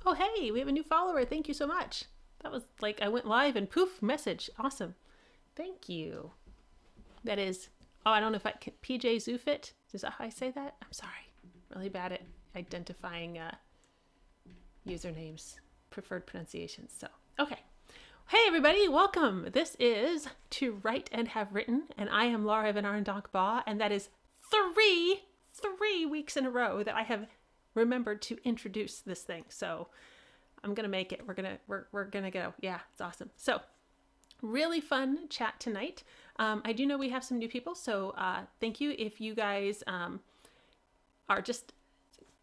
Oh, hey, we have a new follower. Thank you so much. That was like I went live and poof, message. Awesome. Thank you. That is, I don't know if I can, PJ Zufit. Is that how I say that? I'm sorry. Really bad at identifying usernames, preferred pronunciations. So, okay. Hey, everybody, welcome. This is To Write and Have Written, and I am Laura VanArendonk Baugh, and that is three weeks in a row that I have remembered to introduce this thing. So I'm gonna make it. We're gonna go. Yeah, it's awesome. So really fun chat tonight. I do know we have some new people, so thank you if you guys are just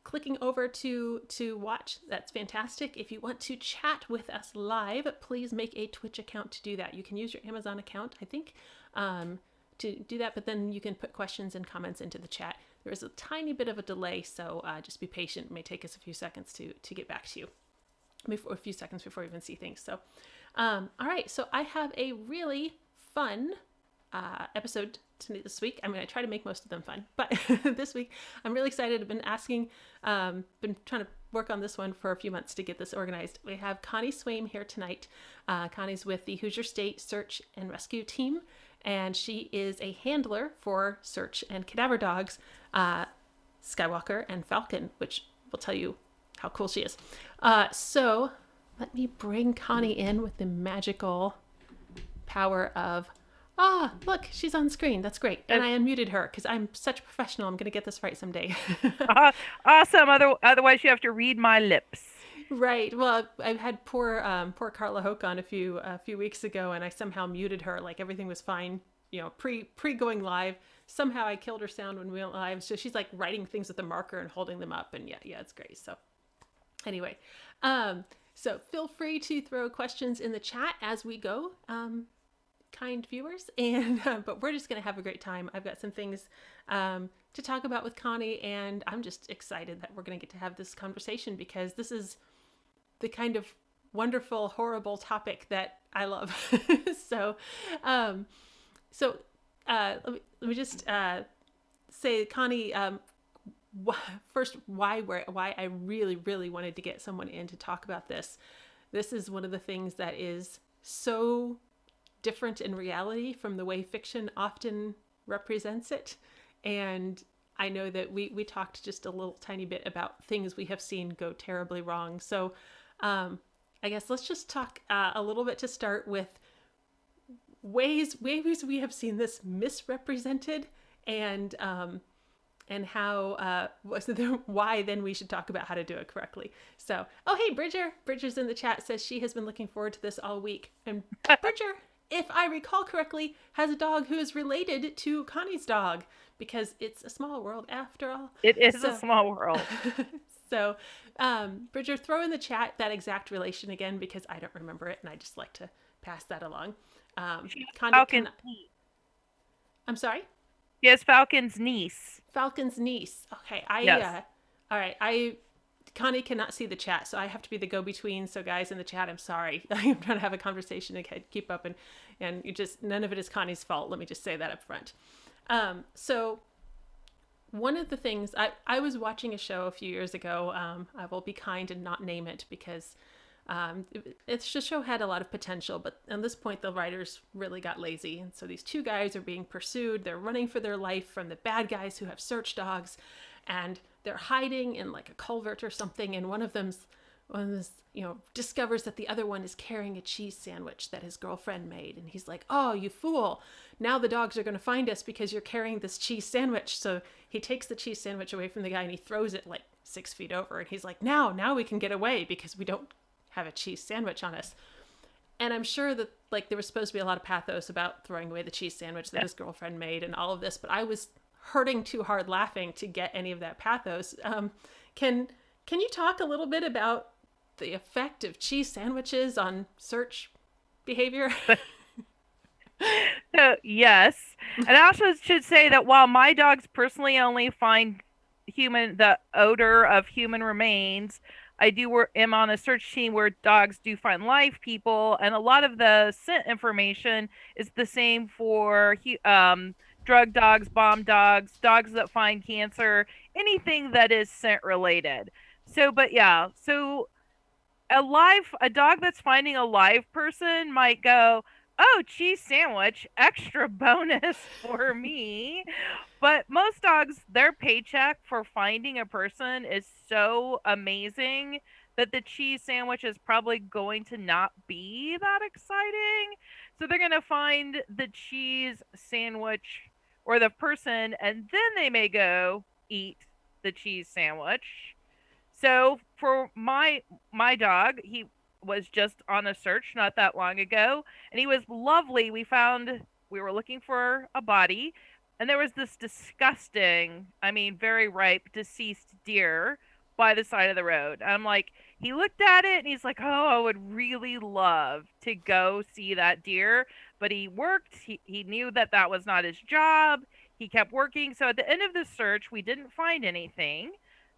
clicking over to watch. That's fantastic. If you want to chat with us live, please make a Twitch account to do that. You can use your Amazon account, I think, to do that, but then you can put questions and comments into the chat. There is a tiny bit of a delay, so just be patient. It may take us a few seconds to get back to you. Before, a few seconds before we even see things. So, all right. So I have a really fun episode this week. I'm going to try to make most of them fun, but this week I'm really excited. I've been been trying to work on this one for a few months to get this organized. We have Connie Swaim here tonight. Connie's with the Hoosier State Search and Rescue Team, and she is a handler for search and cadaver dogs, Skywalker and Falcon, which will tell you how cool she is. So let me bring Connie in with the magical power of, look, she's on screen. That's great. And I unmuted her because I'm such a professional. I'm going to get this right someday. Awesome. Otherwise, you have to read my lips. Right. Well, I've had poor Carla Hoke on a few weeks ago, and I somehow muted her. Like everything was fine, pre going live. Somehow I killed her sound when we went live. So she's like writing things with a marker and holding them up, and yeah, it's great. So anyway, so feel free to throw questions in the chat as we go, kind viewers, and but we're just gonna have a great time. I've got some things to talk about with Connie, and I'm just excited that we're gonna get to have this conversation because this is the kind of wonderful, horrible topic that I love. So, let me just say, Connie, first, why I really wanted to get someone in to talk about this. This is one of the things that is so different in reality from the way fiction often represents it. And I know that we talked just a little tiny bit about things we have seen go terribly wrong. So I guess let's just talk a little bit to start with ways we have seen this misrepresented, and how why then we should talk about how to do it correctly. So, oh hey, Bridger's in the chat, says she has been looking forward to this all week. And Bridger, if I recall correctly, has a dog who is related to Connie's dog, because it's a small world after all. It is a small world. So, Bridger, throw in the chat that exact relation again, because I don't remember it, and I just like to pass that along. Falcon's niece. I'm sorry? Yes, Falcon's niece. Falcon's niece. Okay, Yes. All right, Connie cannot see the chat, so I have to be the go-between. So guys in the chat, I'm sorry. I'm trying to have a conversation to keep up, and you just, none of it is Connie's fault. Let me just say that up front. So one of the things, I was watching a show a few years ago. I will be kind and not name it because the show had a lot of potential, but at this point the writers really got lazy. And so these two guys are being pursued. They're running for their life from the bad guys who have search dogs, and they're hiding in like a culvert or something. And one of them discovers that the other one is carrying a cheese sandwich that his girlfriend made. And he's like, oh, you fool. Now the dogs are going to find us because you're carrying this cheese sandwich. So he takes the cheese sandwich away from the guy and he throws it like 6 feet over. And he's like, now we can get away because we don't have a cheese sandwich on us. And I'm sure that like there was supposed to be a lot of pathos about throwing away the cheese sandwich that his girlfriend made and all of this, but I was hurting too hard laughing to get any of that pathos. Can you talk a little bit about the effect of cheese sandwiches on search behavior? So, yes. And I also should say that while my dogs personally only find the odor of human remains, I am on a search team where dogs do find live people, and a lot of the scent information is the same for drug dogs, bomb dogs, dogs that find cancer, anything that is scent related. So, but yeah, so a dog that's finding a live person might go, "Oh, cheese sandwich, extra bonus for me." But most dogs, their paycheck for finding a person is so amazing that the cheese sandwich is probably going to not be that exciting. So they're going to find the cheese sandwich or the person, and then they may go eat the cheese sandwich. So for my dog, he was just on a search not that long ago, and he was lovely. We were looking for a body, and there was this disgusting, I mean, very ripe deceased deer by the side of the road. I'm like, he looked at it and he's like, "Oh, I would really love to go see that deer," but he worked. He knew that that was not his job. He kept working. So at the end of the search, we didn't find anything.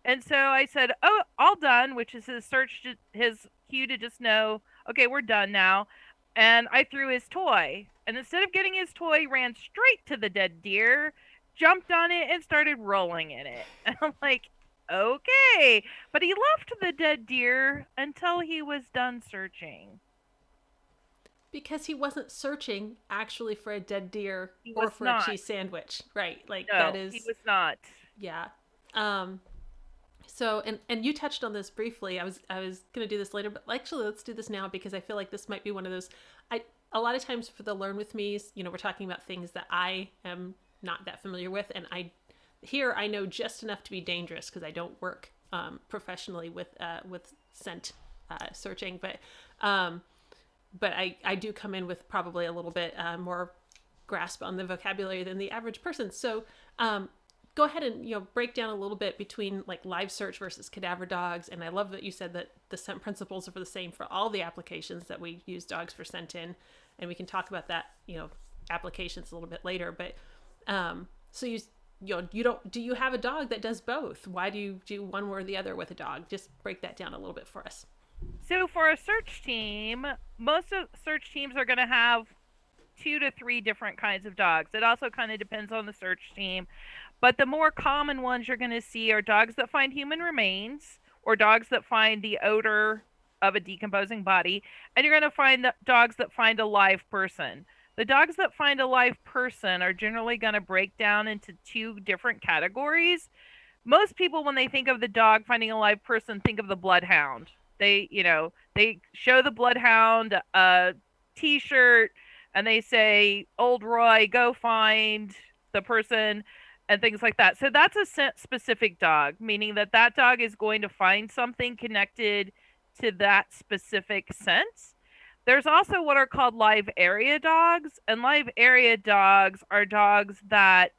And so I said, "Oh, all done," which is his search, his cue to just know, okay, we're done now. And I threw his toy. And instead of getting his toy, he ran straight to the dead deer, jumped on it, and started rolling in it. And I'm like, okay. But he left the dead deer until he was done searching. Because he wasn't searching actually for a dead deer He or was for a not. cheese sandwich. Right. Like that No, he is, was not. yeah. Um, so, and you touched on this briefly. I was going to do this later, but actually let's do this now because I feel like this might be one of those, a lot of times for the learn with me's, we're talking about things that I am not that familiar with. And I know just enough to be dangerous because I don't work, professionally with scent, searching, but I do come in with probably a little bit, more grasp on the vocabulary than the average person. So, go ahead and break down a little bit between like live search versus cadaver dogs. And I love that you said that the scent principles are the same for all the applications that we use dogs for scent in, and we can talk about that applications a little bit later. But so you don't, do you have a dog that does both? Why do you do one or the other with a dog? Just break that down a little bit for us. So for a search team, most of search teams are going to have 2 to 3 different kinds of dogs. It also kind of depends on the search team. But the more common ones you're going to see are dogs that find human remains or dogs that find the odor of a decomposing body. And you're going to find the dogs that find a live person. The dogs that find a live person are generally going to break down into 2 different categories. Most people, when they think of the dog finding a live person, think of the bloodhound. They show the bloodhound a T-shirt and they say, "Old Roy, go find the person," and things like that. So that's a scent-specific dog, meaning that that dog is going to find something connected to that specific scent. There's also what are called live area dogs, and live area dogs are dogs that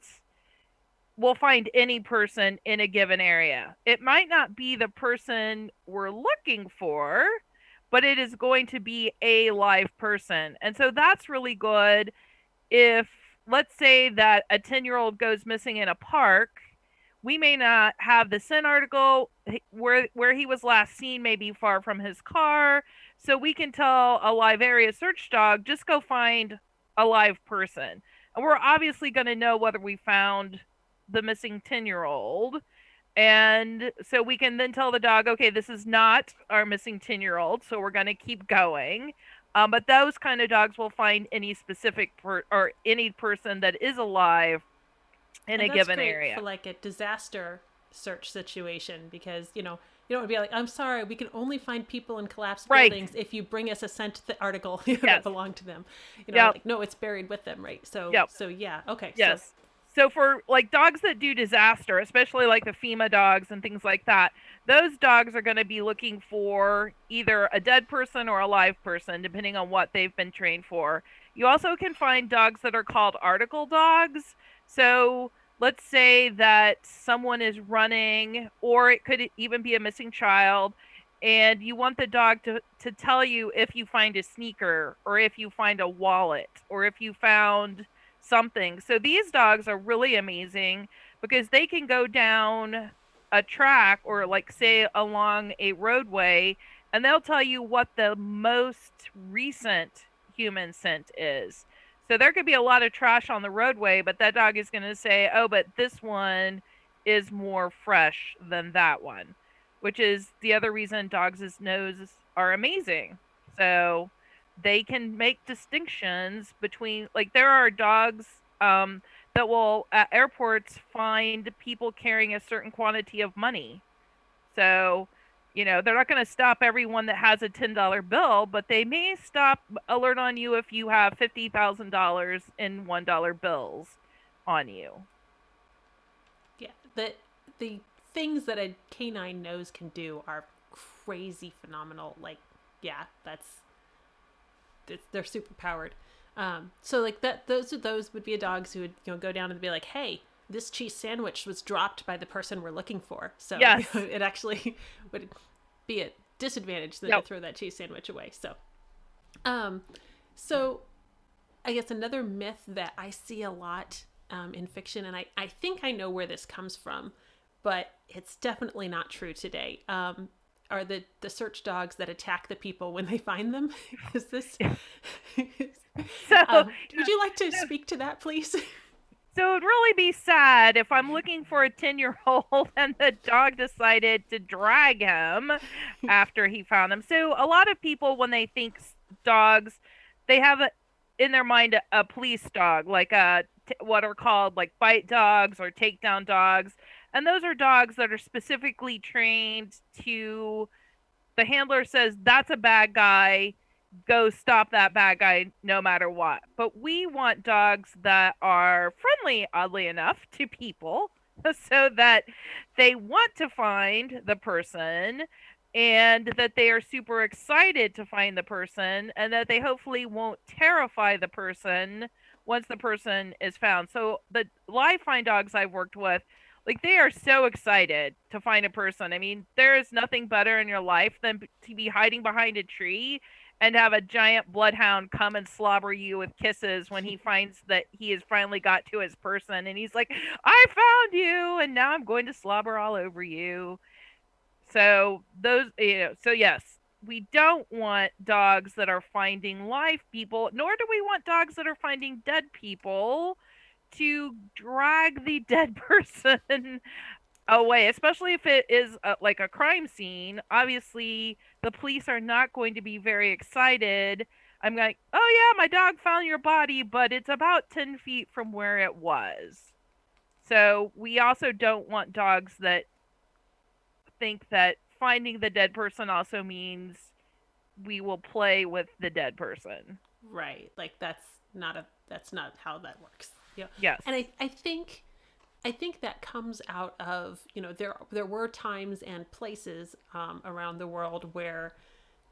will find any person in a given area. It might not be the person we're looking for, but it is going to be a live person. And so that's really good if, let's say that a 10-year-old goes missing in a park. We may not have the scent article where he was last seen may be far from his car. So we can tell a live area search dog, just go find a live person. And we're obviously going to know whether we found the missing 10-year-old. And so we can then tell the dog, okay, this is not our missing 10-year-old, so we're going to keep going. But those kind of dogs will find any specific or any person that is alive in And a that's given great area. for like a disaster search situation because you don't want to be like, "I'm sorry, we can only find people in collapsed Right. buildings if you bring us a scent article Yes. that belong to them." Yep. Like no, it's buried with them, right? So Yep. so yeah, okay. Yes. So for like dogs that do disaster, especially like the FEMA dogs and things like that, those dogs are going to be looking for either a dead person or a live person, depending on what they've been trained for. You also can find dogs that are called article dogs. So let's say that someone is running, or it could even be a missing child, and you want the dog to tell you if you find a sneaker, or if you find a wallet, or if you found something. So these dogs are really amazing because they can go down a track or like say along a roadway, and they'll tell you what the most recent human scent is. So there could be a lot of trash on the roadway, but that dog is going to say, "Oh, but this one is more fresh than that one." which is the other reason dogs' noses are amazing. So they can make distinctions between, like, there are dogs that will at airports find people carrying a certain quantity of money. So, they're not going to stop everyone that has a $10 bill, but they may stop, alert on you if you have $50,000 in $1 bills on you. Yeah, the things that a canine nose can do are crazy phenomenal. Like, yeah, they're super powered. So like those would be dogs who would go down and be like, hey, this cheese sandwich was dropped by the person we're looking for. So Yes. it actually would be a disadvantage than to throw that cheese sandwich away. So I guess another myth that I see a lot in fiction, and I think I know where this comes from, but it's definitely not true today. Are the search dogs that attack the people when they find them? Is this? So, would you like to speak to that, please? So it'd really be sad if I'm looking for a 10-year-old and the dog decided to drag him after he found him. So a lot of people, when they think dogs, they have in their mind a police dog, like what are called like bite dogs or takedown dogs. And those are dogs that are specifically trained to, the handler says, that's a bad guy, go stop that bad guy no matter what. But we want dogs that are friendly, oddly enough, to people so that they want to find the person and that they are super excited to find the person and that they hopefully won't terrify the person once the person is found. So the live find dogs I've worked with, like, they are so excited to find a person. I mean, there is nothing better in your life than to be hiding behind a tree and have a giant bloodhound come and slobber you with kisses when he finds that he has finally got to his person. And he's like, I found you, and now I'm going to slobber all over you. So so yes, we don't want dogs that are finding live people, nor do we want dogs that are finding dead people to drag the dead person away, especially if it is like a crime scene. Obviously, the police are not going to be very excited. I'm like, oh yeah, my dog found your body, but it's about 10 feet from where it was. So we also don't want dogs that think that finding the dead person also means we will play with the dead person. Right. Like that's not how that works. Yeah. Yes. And I think that comes out of, there were times and places around the world where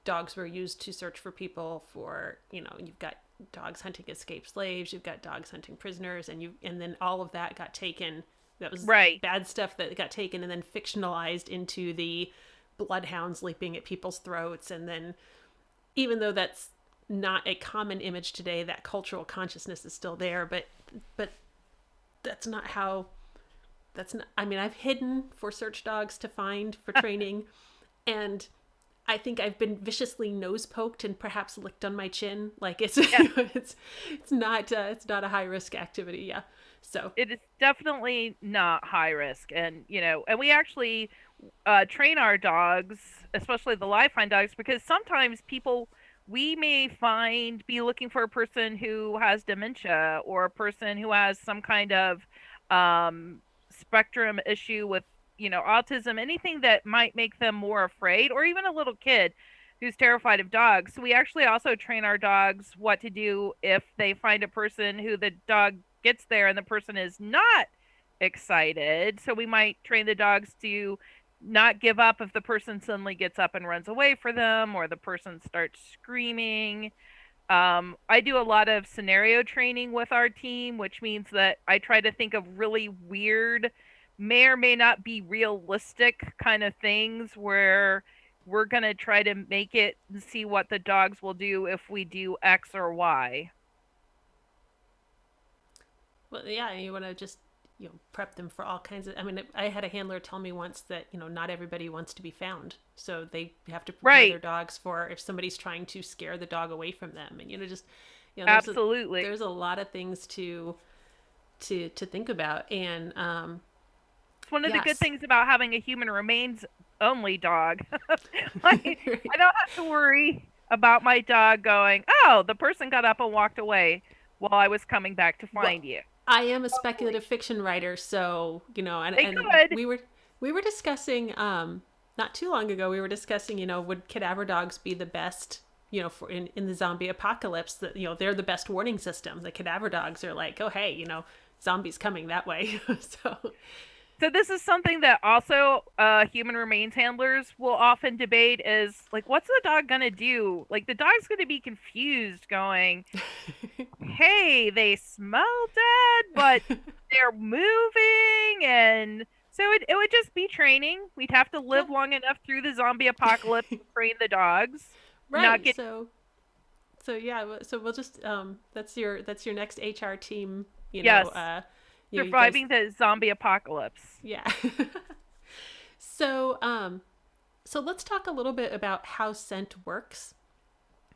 dogs were used to search for people for, you've got dogs hunting escaped slaves, you've got dogs hunting prisoners, and then all of that got taken. That was right. Bad stuff that got taken and then fictionalized into the bloodhounds leaping at people's throats. And then, even though that's not a common image today, that cultural consciousness is still there, but that's not how. I mean, I've hidden for search dogs to find for training, and I think I've been viciously nose poked and perhaps licked on my chin. Like it's not a high risk activity. Yeah. So it is definitely not high risk. And, and we actually train our dogs, especially the live find dogs, because sometimes we may be looking for a person who has dementia or a person who has some kind of spectrum issue with, autism, anything that might make them more afraid, or even a little kid who's terrified of dogs. So we actually also train our dogs what to do if they find a person who the dog gets there and the person is not excited. So we might train the dogs to not give up if the person suddenly gets up and runs away for them, or the person starts screaming. I do a lot of scenario training with our team, which means that I try to think of really weird, may or may not be realistic kind of things where we're going to try to make it see what the dogs will do if we do X or Y. Well, yeah, you want to just prep them for all kinds of. I mean, I had a handler tell me once that not everybody wants to be found, so they have to prepare their dogs for if somebody's trying to scare the dog away from them, and absolutely, there's a lot of things to think about, and it's one of the good things about having a human remains only dog. I Right. don't have to worry about my dog going, oh, the person got up and walked away while I was coming back to Well, find you. I am a Hopefully. speculative fiction writer, so They and could. we were discussing not too long ago. We were discussing, would cadaver dogs be the best, for in the zombie apocalypse? That they're the best warning system. The cadaver dogs are like, oh hey, zombies coming that way. So So this is something that also human remains handlers will often debate is like, what's the dog gonna do? Like the dog's gonna be confused, going, "Hey, they smell dead, but they're moving," and so it would just be training. We'd have to yeah, live long enough through the zombie apocalypse to train the dogs, not right. get. So yeah, so we'll just that's your next HR team. Yes, You guys, surviving the zombie apocalypse. yeah. So so let's talk a little bit about how scent works.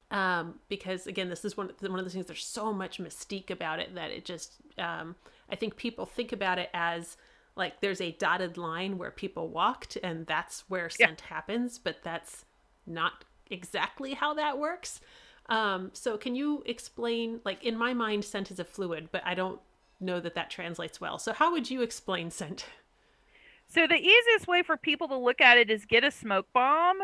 Because again, this is one of the things. There's so much mystique about it that it just I think people think about it as like there's a dotted line where people walked and that's where Yeah. scent happens, but that's not exactly how that works. So can you explain? Like in my mind, scent is a fluid, but I don't know that that translates well. So how would you explain scent? So the easiest way for people to look at it is get a smoke bomb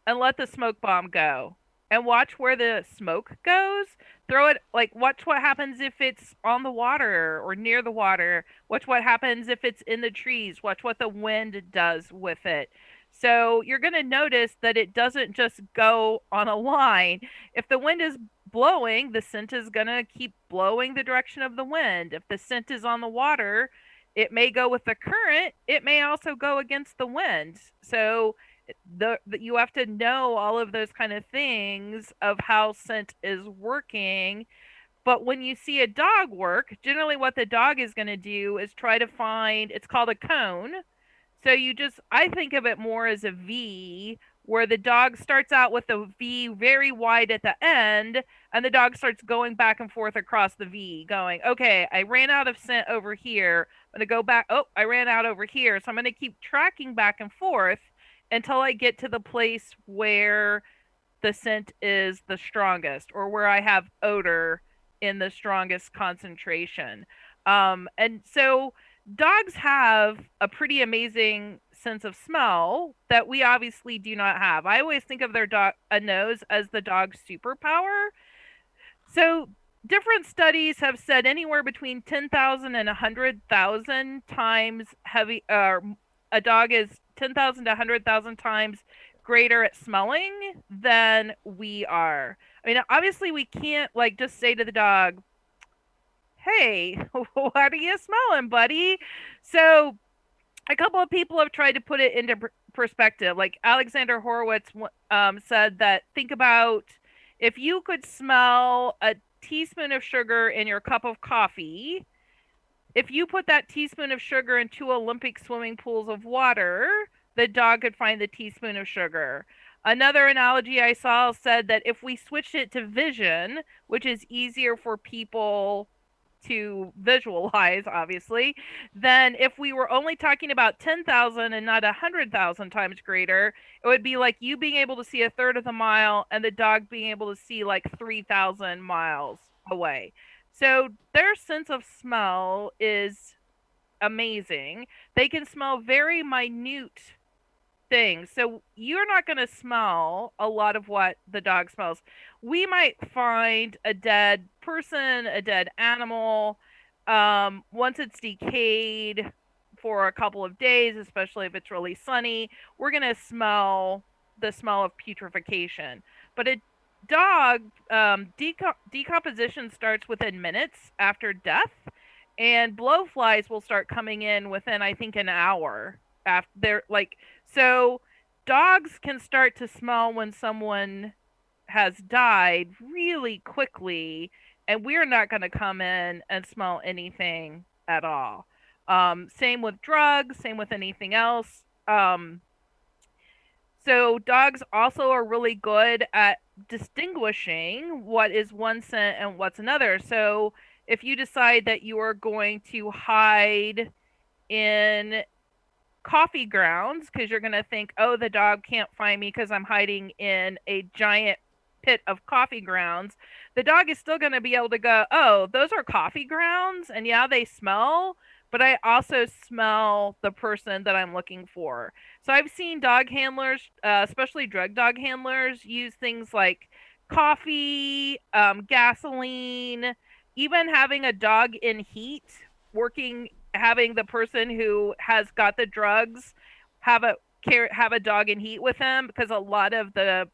and let the smoke bomb go and watch where the smoke goes. Throw it, like, watch what happens if it's on the water or near the water. Watch what happens if it's in the trees. Watch what the wind does with it. So you're going to notice that it doesn't just go on a line. If the wind is blowing, the scent is going to keep blowing the direction of the wind. If the scent is on the water, it may go with the current, it may also go against the wind. So you have to know all of those kind of things of how scent is working. But when you see a dog work, generally what the dog is going to do is try to find, it's called a cone. So I think of it more as a V, where the dog starts out with a V very wide at the end, and the dog starts going back and forth across the V, going, okay, I ran out of scent over here. I'm going to go back. Oh, I ran out over here. So I'm going to keep tracking back and forth until I get to the place where the scent is the strongest, or where I have odor in the strongest concentration. And so dogs have a pretty amazing sense of smell that we obviously do not have. I always think of their dog a nose as the dog's superpower. So different studies have said anywhere between 10,000 and 100,000 times heavy a dog is 10,000 to 100,000 times greater at smelling than we are. I mean, obviously we can't like just say to the dog, "Hey, what are you smelling, buddy?" So a couple of people have tried to put it into perspective. Like Alexander Horowitz said that think about if you could smell a teaspoon of sugar in your cup of coffee, if you put that teaspoon of sugar in two Olympic swimming pools of water, the dog could find the teaspoon of sugar. Another analogy I saw said that if we switched it to vision, which is easier for people to visualize, obviously, then if we were only talking about 10,000 and not 100,000 times greater, it would be like you being able to see a third of the mile and the dog being able to see like 3,000 miles away. So their sense of smell is amazing. They can smell very minute things. So you're not going to smell a lot of what the dog smells. We might find a dead person, a dead animal, once it's decayed for a couple of days, especially if it's really sunny, we're going to smell the smell of putrefaction. But a dog, decomposition starts within minutes after death, and blowflies will start coming in within, I think, an hour after they're like, so dogs can start to smell when someone has died really quickly, and we're not going to come in and smell anything at all. Same with drugs, same with anything else. So dogs also are really good at distinguishing what is one scent and what's another. So if you decide that you are going to hide in coffee grounds, because you're going to think, oh, the dog can't find me because I'm hiding in a giant pit of coffee grounds. The dog is still going to be able to go, oh, those are coffee grounds, and yeah, they smell, but I also smell the person that I'm looking for. So I've seen dog handlers, especially drug dog handlers, use things like coffee, gasoline, even having a dog in heat, working, having the person who has got the drugs have a dog in heat with them, because a lot of the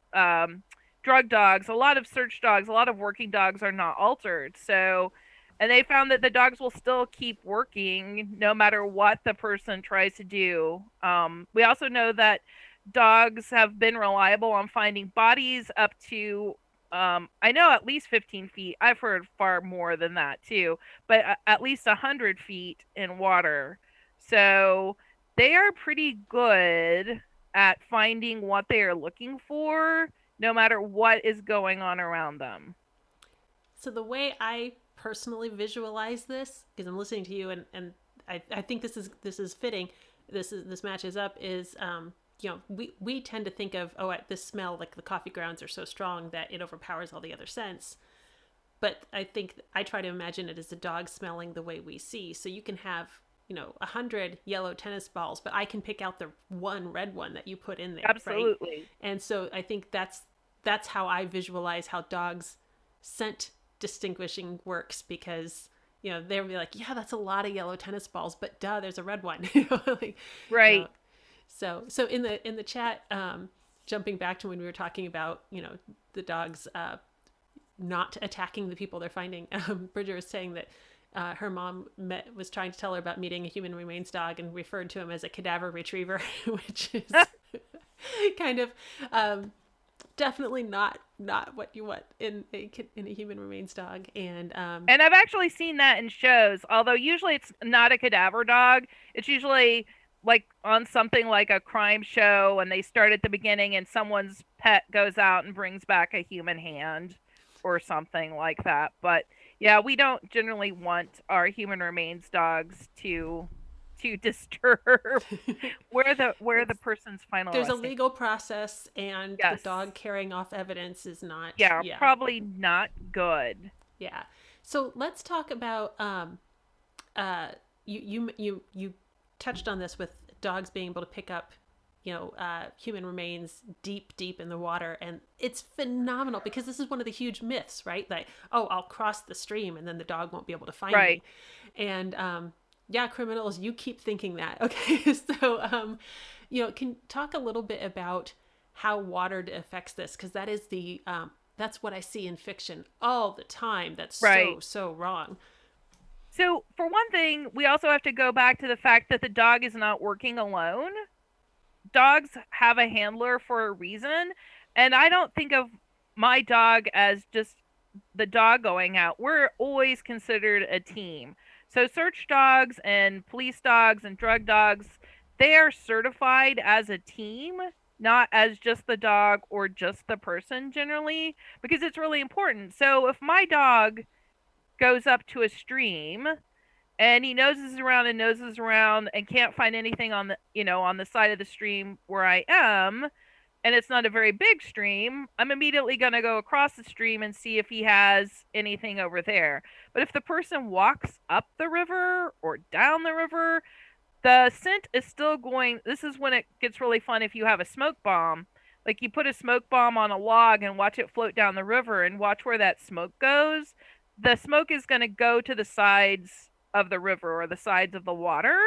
drug dogs, a lot of search dogs, a lot of working dogs are not altered. So, and they found that the dogs will still keep working no matter what the person tries to do. We also know that dogs have been reliable on finding bodies up to, I know at least 15 feet. I've heard far more than that too, but at least 100 feet in water. So they are pretty good at finding what they are looking for, no matter what is going on around them. So the way I personally visualize this, because I'm listening to you, and I think this is fitting. This matches up. Is we tend to think of, oh, at this smell, like the coffee grounds are so strong that it overpowers all the other scents. But I think I try to imagine it as a dog smelling the way we see. So you can have 100 yellow tennis balls, but I can pick out the one red one that you put in there. Absolutely. Right? And so I think that's how I visualize how dogs scent distinguishing works, because they'll be like, yeah, that's a lot of yellow tennis balls, but duh, there's a red one. Like, right. So in the chat, jumping back to when we were talking about the dogs not attacking the people they're finding, Bridger was saying that her mom was trying to tell her about meeting a human remains dog and referred to him as a cadaver retriever, which is kind of definitely not what you want in a human remains dog. And I've actually seen that in shows, although usually it's not a cadaver dog. It's usually like on something like a crime show, and they start at the beginning and someone's pet goes out and brings back a human hand or something like that. But yeah, we don't generally want our human remains dogs to disturb where the person's final there's resting. a legal process, and yes. The dog carrying off evidence is not probably not good. Yeah. So let's talk about you touched on this with dogs being able to pick up human remains deep in the water, and it's phenomenal, because this is one of the huge myths, right? Like, oh, I'll cross the stream and then the dog won't be able to find me. And criminals, you keep thinking that. Okay. So can talk a little bit about how water affects this, because that is that's what I see in fiction all the time. That's so wrong. So for one thing, we also have to go back to the fact that the dog is not working alone. Dogs have a handler for a reason, and I don't think of my dog as just the dog going out. We're always considered a team. So search dogs and police dogs and drug dogs, they are certified as a team, not as just the dog or just the person generally, because it's really important. So if my dog goes up to a stream and he noses around and can't find anything on the side of the stream where I am, and it's not a very big stream, I'm immediately going to go across the stream and see if he has anything over there. But if the person walks up the river or down the river, the scent is still going. This is when it gets really fun if you have a smoke bomb. Like, you put a smoke bomb on a log and watch it float down the river and watch where that smoke goes. The smoke is going to go to the sides of the river or the sides of the water,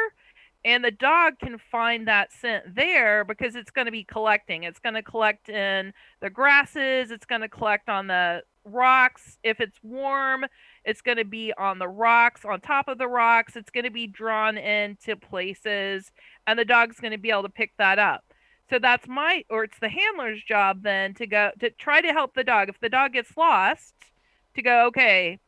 and the dog can find that scent there because it's going to be collecting. It's going to collect in the grasses, it's going to collect on the rocks. If it's warm, it's going to be on the rocks, on top of the rocks. It's going to be drawn into places, and the dog's going to be able to pick that up. So that's it's the handler's job then to go to try to help the dog. If the dog gets lost, to go, okay,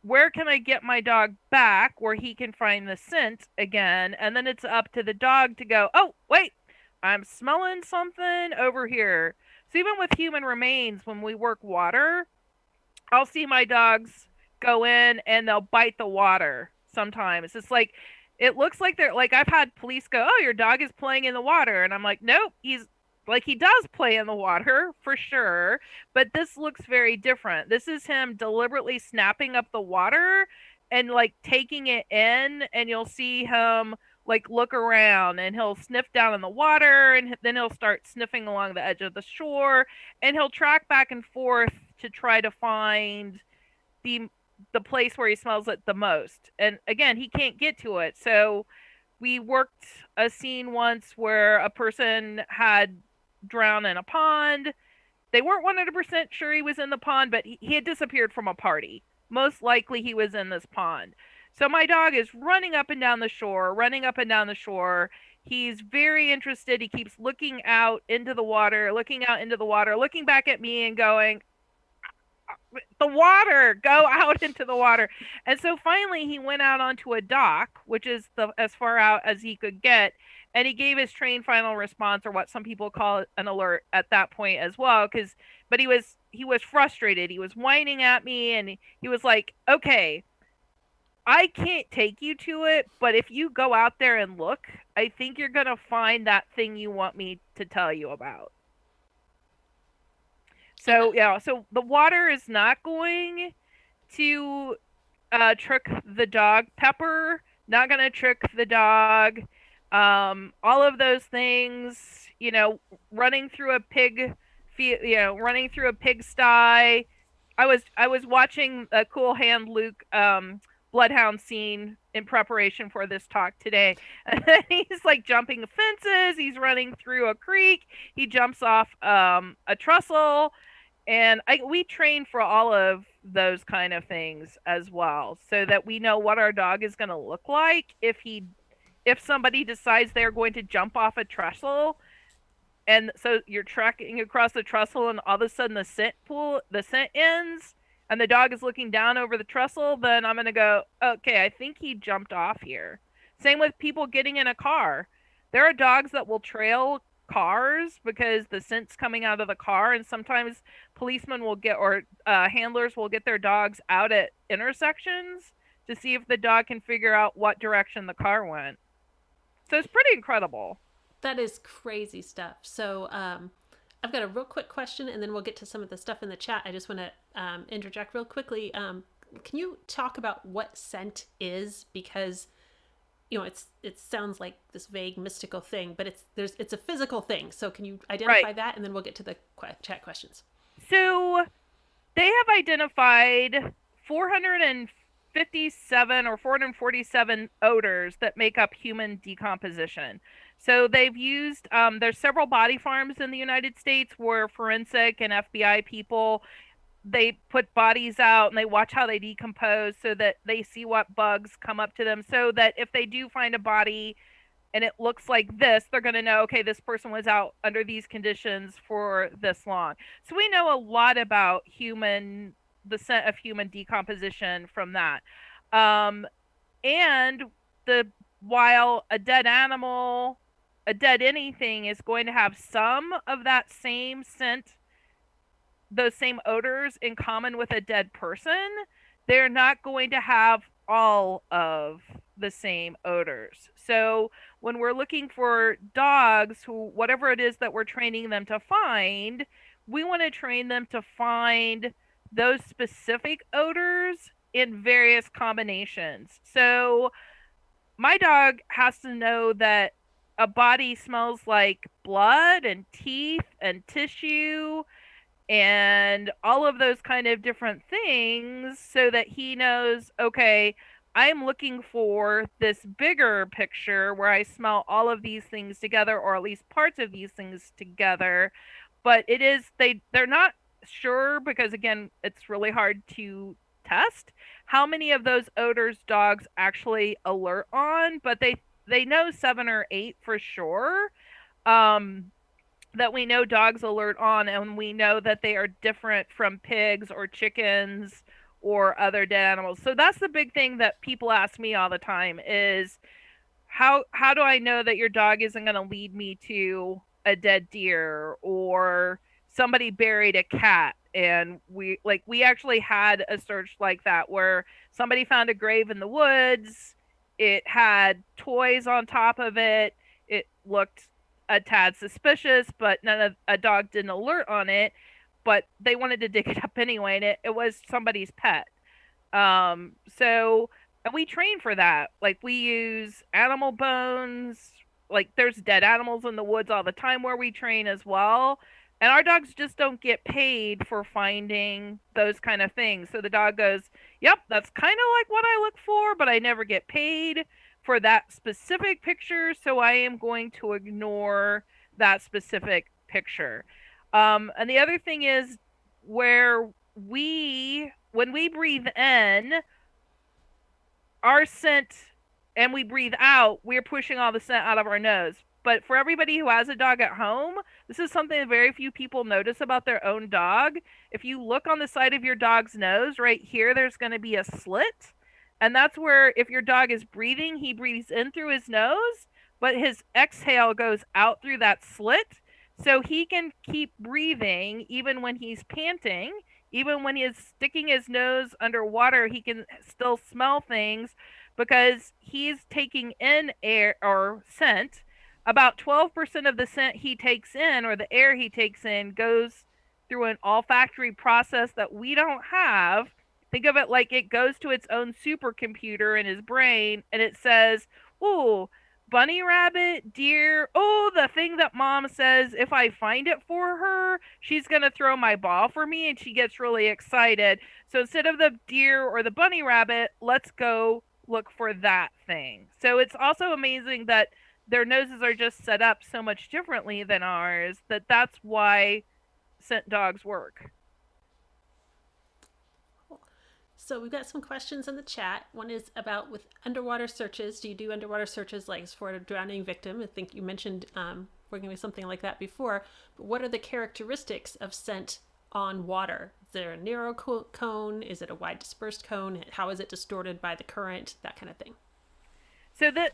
where can I get my dog back where he can find the scent again? And then it's up to the dog to go, oh, wait, I'm smelling something over here. So even with human remains, when we work water, I'll see my dogs go in and they'll bite the water sometimes. It's like, it looks like they're like, I've had police go, "Oh, your dog is playing in the water," and I'm like, nope, he's like, he does play in the water for sure, but this looks very different. This is him deliberately snapping up the water and like taking it in, and you'll see him like look around, and he'll sniff down in the water, and then he'll start sniffing along the edge of the shore, and he'll track back and forth to try to find the the place where he smells it the most. And again, he can't get to it. So we worked a scene once where a person had drowned in a pond. They weren't 100% sure he was in the pond, but he had disappeared from a party. Most likely he was in this pond. So my dog is running up and down the shore, running up and down the shore. He's very interested. He keeps looking out into the water, looking out into the water, looking back at me and going, the water, go out into the water. And so finally he went out onto a dock, which is the as far out as he could get, and he gave his trained final response, or what some people call an alert, at that point as well. Because but he was frustrated. He was whining at me, and he was like, okay, I can't take you to it, but if you go out there and look, I think you're gonna find that thing you want me to tell you about. So yeah, so the water is not going to trick the dog. Pepper, not gonna trick the dog. All of those things, running through a running through a pigsty. I was watching a Cool Hand Luke bloodhound scene in preparation for this talk today. And he's like jumping fences. He's running through a creek. He jumps off a trestle. And we train for all of those kind of things as well, so that we know what our dog is going to look like if somebody decides they're going to jump off a trestle. And so you're tracking across the trestle, and all of a sudden the scent ends, and the dog is looking down over the trestle. Then I'm going to go, okay, I think he jumped off here. Same with people getting in a car. There are dogs that will trail cars because the scent's coming out of the car, and sometimes policemen will get, or handlers will get their dogs out at intersections to see if the dog can figure out what direction the car went. So it's pretty incredible. That is crazy stuff. So I've got a real quick question, and then we'll get to some of the stuff in the chat. I just want to interject real quickly. Can you talk about what scent is? Because it sounds like this vague mystical thing, but it's a physical thing. So can you identify that, and then we'll get to the chat questions. So they have identified 457 or 447 odors that make up human decomposition. So they've used there's several body farms in the United States where forensic and FBI people, they put bodies out and they watch how they decompose, so that they see what bugs come up to them, so that if they do find a body and it looks like this, they're going to know, okay, this person was out under these conditions for this long. So we know a lot about the scent of human decomposition from that. And while a dead animal, a dead anything, is going to have some of that same scent, those same odors in common with a dead person, they're not going to have all of the same odors. So when we're looking for dogs, whatever it is that we're training them to find, we want to train them to find those specific odors in various combinations. So my dog has to know that a body smells like blood and teeth and tissue and all of those kind of different things, so that he knows, okay, I'm looking for this bigger picture where I smell all of these things together, or at least parts of these things together. But they're not sure, because again, it's really hard to test how many of those odors dogs actually alert on, but they know 7 or 8 for sure. That we know dogs alert on, and we know that they are different from pigs or chickens or other dead animals. So that's the big thing that people ask me all the time is, how do I know that your dog isn't going to lead me to a dead deer, or somebody buried a cat? And we actually had a search like that, where somebody found a grave in the woods, It had toys on top of it. It looked a tad suspicious, but a dog didn't alert on it. But they wanted to dig it up anyway, and it was somebody's pet. So and we train for that. Like we use animal bones. Like there's dead animals in the woods all the time where we train as well. And our dogs just don't get paid for finding those kind of things. So the dog goes, "Yep, that's kind of like what I look for, but I never get paid for that specific picture, so I am going to ignore that specific picture." And the other thing is where when we breathe in, our scent and we breathe out, we're pushing all the scent out of our nose. But for everybody who has a dog at home, this is something that very few people notice about their own dog. If you look on the side of your dog's nose, right here, there's going to be a slit. And that's where, if your dog is breathing, he breathes in through his nose, but his exhale goes out through that slit. So he can keep breathing even when he's panting. Even when he's sticking his nose underwater, he can still smell things because he's taking in air or scent. About 12% of the scent he takes in, or the air he takes in, goes through an olfactory process that we don't have. Think of it like it goes to its own supercomputer in his brain and it says, "Ooh, bunny rabbit, deer. Oh, the thing that mom says if I find it for her, she's going to throw my ball for me," and she gets really excited. So instead of the deer or the bunny rabbit, let's go look for that thing. So it's also amazing that their noses are just set up so much differently than ours, that's why scent dogs work. So we've got some questions in the chat. One is about with underwater searches. Do you do underwater searches like for a drowning victim? I think you mentioned working with something like that before. But what are the characteristics of scent on water? Is there a narrow cone? Is it a wide dispersed cone? How is it distorted by the current? That kind of thing.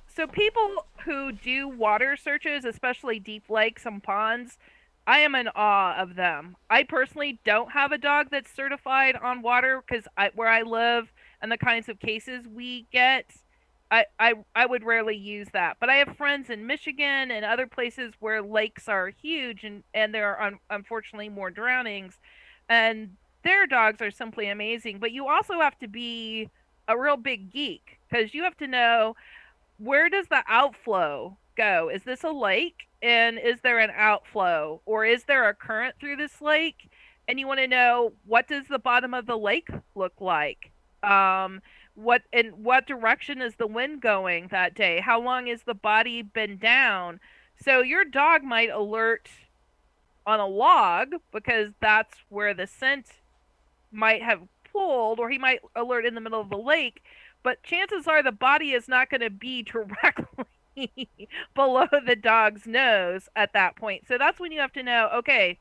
So people who do water searches, especially deep lakes and ponds, I am in awe of them. I personally don't have a dog that's certified on water because where I live and the kinds of cases we get, I would rarely use that. But I have friends in Michigan and other places where lakes are huge and there are unfortunately more drownings, and their dogs are simply amazing. But you also have to be a real big geek because you have to know, where does the outflow go? Is this a lake? And is there an outflow? Or is there a current through this lake? And you want to know, what does the bottom of the lake look like? What direction is the wind going that day? How long has the body been down? So your dog might alert on a log because that's where the scent might have pulled, or he might alert in the middle of the lake, but chances are the body is not going to be directly below the dog's nose at that point. So that's when you have to know, okay,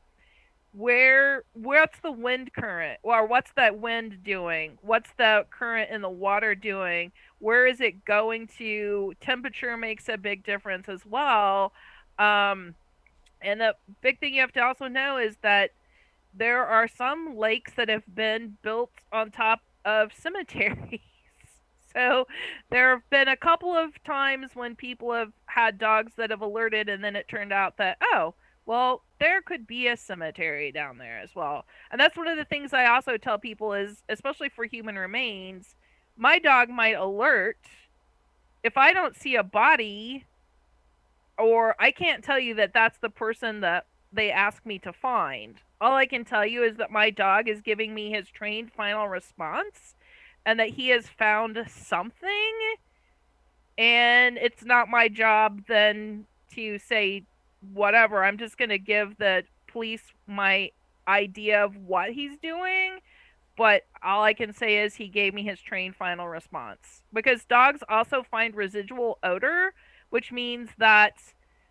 what's the wind current, or what's that wind doing? What's the current in the water doing? Where is it going to? Temperature makes a big difference as well. And the big thing you have to also know is that there are some lakes that have been built on top of cemeteries. So there have been a couple of times when people have had dogs that have alerted, and then it turned out that, oh, well, there could be a cemetery down there as well. And that's one of the things I also tell people is, especially for human remains, my dog might alert if I don't see a body, or I can't tell you that that's the person that they ask me to find. All I can tell you is that my dog is giving me his trained final response and that he has found something, and it's not my job then to say whatever. I'm just going to give the police my idea of what he's doing, but all I can say is he gave me his trained final response. Because dogs also find residual odor, which means that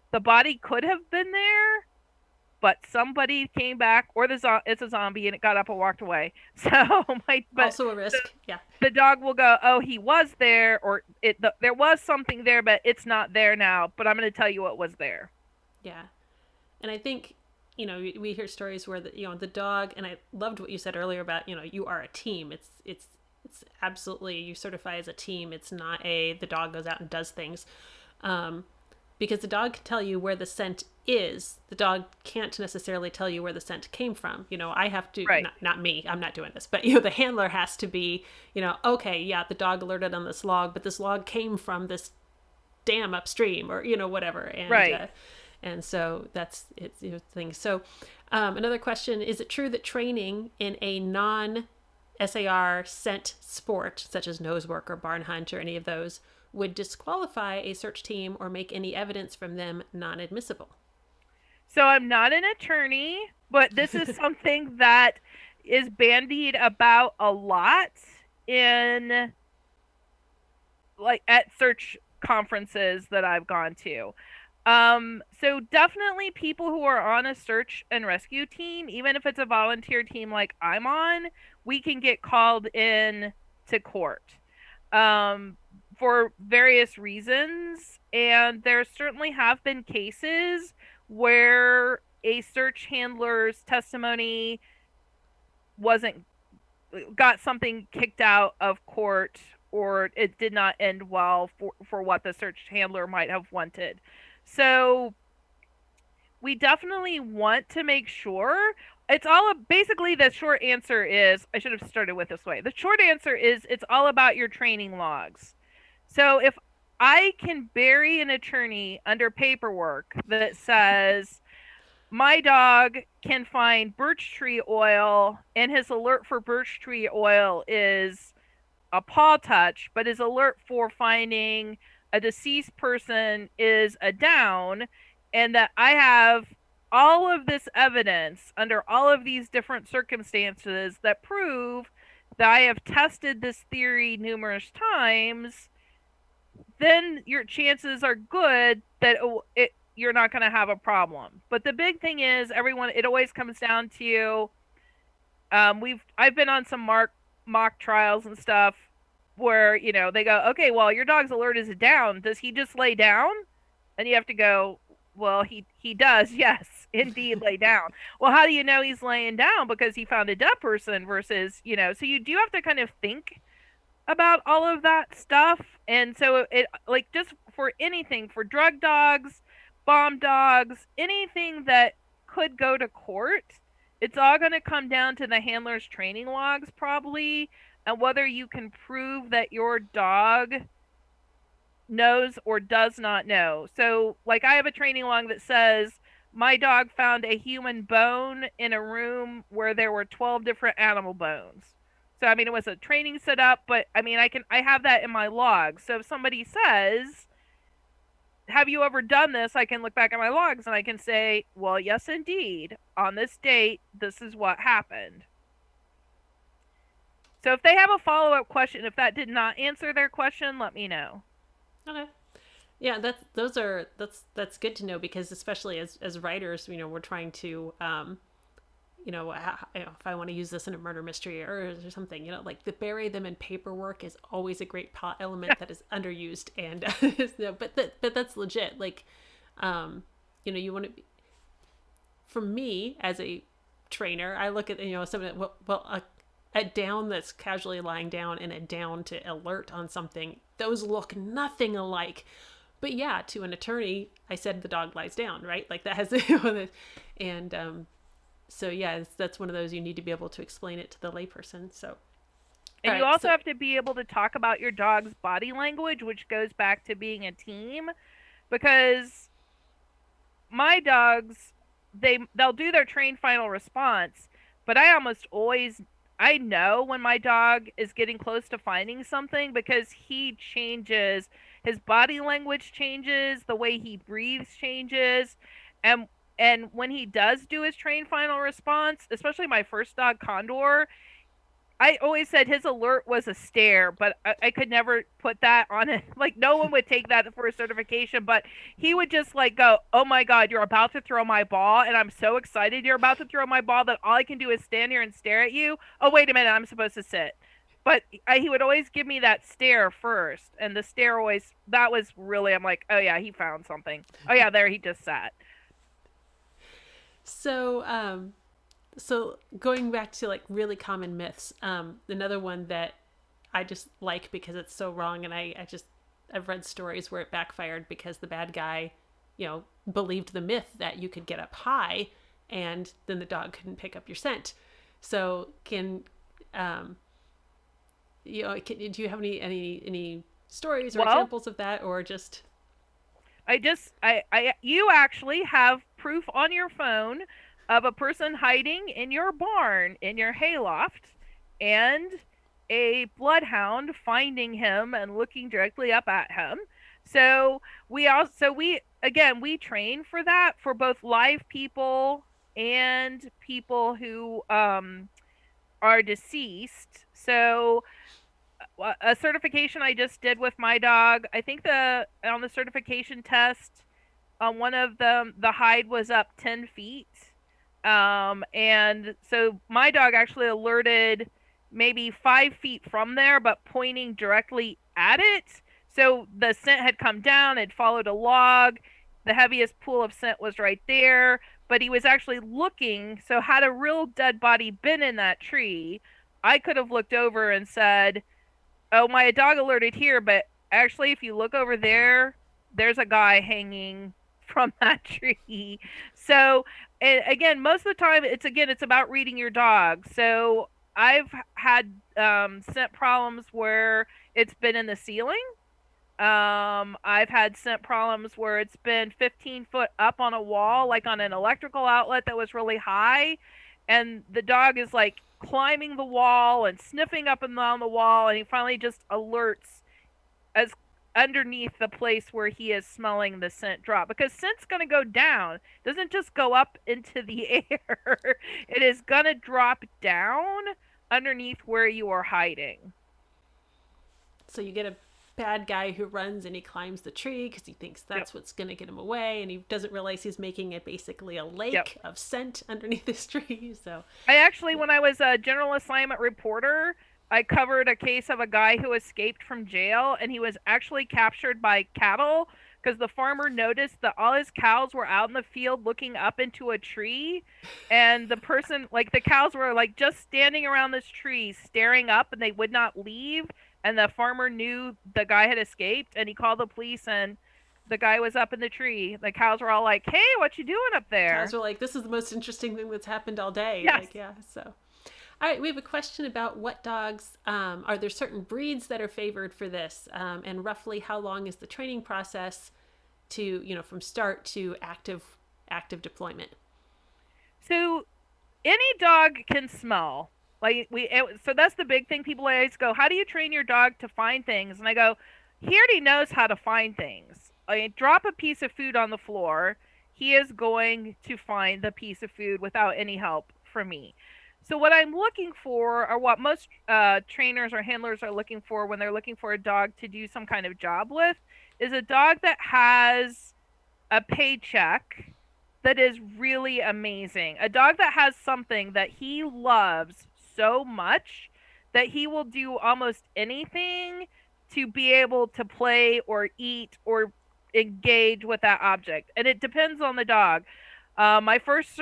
the body could have been there, but somebody came back, or it's a zombie and it got up and walked away. So also a risk. Yeah. The dog will go, "Oh, he was there," or there was something there, but it's not there now. But I'm going to tell you what was there. Yeah, and I think, we hear stories where the dog, and I loved what you said earlier about, you are a team. It's it's absolutely, you certify as a team. It's not the dog goes out and does things. Because the dog can tell you where the scent is. The dog can't necessarily tell you where the scent came from. I have to, Right. not me, I'm not doing this, but the handler has to be, okay, yeah, the dog alerted on this log, but this log came from this dam upstream, or whatever. Right. And so that's it, things. So another question: is it true that training in a non SAR scent sport, such as nose work or barn hunt or any of those, would disqualify a search team or make any evidence from them non-admissible? So I'm not an attorney, but this is something that is bandied about a lot in like at search conferences that I've gone to. So definitely people who are on a search and rescue team, even if it's a volunteer team like I'm on, we can get called in to court for various reasons. And there certainly have been cases where a search handler's testimony wasn't got something kicked out of court, or it did not end well for what the search handler might have wanted. So we definitely want to make sure it's all basically the short answer is I should have started with this way. The short answer is it's all about your training logs. So if I can bury an attorney under paperwork that says my dog can find birch tree oil and his alert for birch tree oil is a paw touch, but his alert for finding a deceased person is a down, and that I have all of this evidence under all of these different circumstances that prove that I have tested this theory numerous times, then your chances are good that you're not going to have a problem. But the big thing is, everyone, it always comes down to I've been on some mock trials and stuff where they go, okay, well, your dog's alert is down. Does he just lay down? And you have to go, well, he does, yes, indeed, lay down. Well, how do you know he's laying down? Because he found a dead person versus So you do have to kind of think about all of that stuff. And so it, like, just for anything, for drug dogs, bomb dogs, anything that could go to court, it's all going to come down to the handler's training logs probably, and whether you can prove that your dog knows or does not know. So like I have a training log that says my dog found a human bone in a room where there were 12 different animal bones. So I mean, it was a training setup, but I mean, I have that in my log. So if somebody says, have you ever done this? I can look back at my logs and I can say, well, yes, indeed. On this date, this is what happened. So if they have a follow-up question, if that did not answer their question, let me know. Okay. Yeah, that's good to know, because especially as writers, we're trying to if I want to use this in a murder mystery or something, like, the bury them in paperwork is always a great plot element that is underused. And but that's legit. Like, you want to be, for me as a trainer, I look at something, a down that's casually lying down and a down to alert on something, those look nothing alike. But yeah, to an attorney, I said the dog lies down, right? Like, that has and so yeah, that's one of those, you need to be able to explain it to the layperson. So, and you also have to be able to talk about your dog's body language, which goes back to being a team, because my dogs, they'll do their train final response, but I almost always, I know when my dog is getting close to finding something, because he changes, his body language changes, the way he breathes changes, and when he does do his train final response, especially my first dog, Condor, I always said his alert was a stare, but I could never put that on it. Like, no one would take that for a certification, but he would just like go, oh my God, you're about to throw my ball, and I'm so excited you're about to throw my ball that all I can do is stand here and stare at you. Oh, wait a minute, I'm supposed to sit. But he would always give me that stare first, and the stare always, that was really, I'm like, oh yeah, he found something. Oh yeah, there he just sat. So, so going back to like really common myths, another one that I just like because it's so wrong. And I've read stories where it backfired because the bad guy, believed the myth that you could get up high and then the dog couldn't pick up your scent. So do you have any stories or Well, examples of that, or just? you actually have proof on your phone of a person hiding in your barn, in your hayloft, and a bloodhound finding him and looking directly up at him. So we train for that for both live people and people who are deceased. So a certification I just did with my dog. I think the on the certification test, on one of them, the hide was up 10 feet. And so my dog actually alerted maybe 5 feet from there, but pointing directly at it. So the scent had come down, it followed a log. The heaviest pool of scent was right there, but he was actually looking. So, had a real dead body been in that tree, I could have looked over and said, "Oh, my dog alerted here, but actually, if you look over there, there's a guy hanging from that tree." So, and again, most of the time, it's about reading your dog. So I've had scent problems where it's been in the ceiling. I've had scent problems where it's been 15 foot up on a wall, like on an electrical outlet that was really high, and the dog is like climbing the wall and sniffing up and down the wall, and he finally just alerts as underneath the place where he is smelling the scent drop, because scent's going to go down. It doesn't just go up into the air. It is going to drop down underneath where you are hiding. So you get a bad guy who runs and he climbs the tree because he thinks that's Yep. what's going to get him away, and he doesn't realize he's making it basically a Yep. lake of scent underneath this tree. So I actually, when I was a general assignment reporter, I covered a case of a guy who escaped from jail, and he was actually captured by cattle because the farmer noticed that all his cows were out in the field looking up into a tree, and the person, like the cows, were like just standing around this tree staring up, and they would not leave. And the farmer knew the guy had escaped, and he called the police, and the guy was up in the tree. The cows were all like, "Hey, what you doing up cows there?" were like, this is the most interesting thing that's happened all day. Yes. Like, yeah. So all right, we have a question about what dogs, are there certain breeds that are favored for this, and roughly how long is the training process to, from start to active deployment? So any dog can smell. So that's the big thing. People always go, "How do you train your dog to find things?" And I go, "He already knows how to find things. Drop a piece of food on the floor, he is going to find the piece of food without any help from me." So what I'm looking for, or what most trainers or handlers are looking for when they're looking for a dog to do some kind of job with, is a dog that has a paycheck that is really amazing. A dog that has something that he loves so much that he will do almost anything to be able to play or eat or engage with that object. And it depends on the dog. My first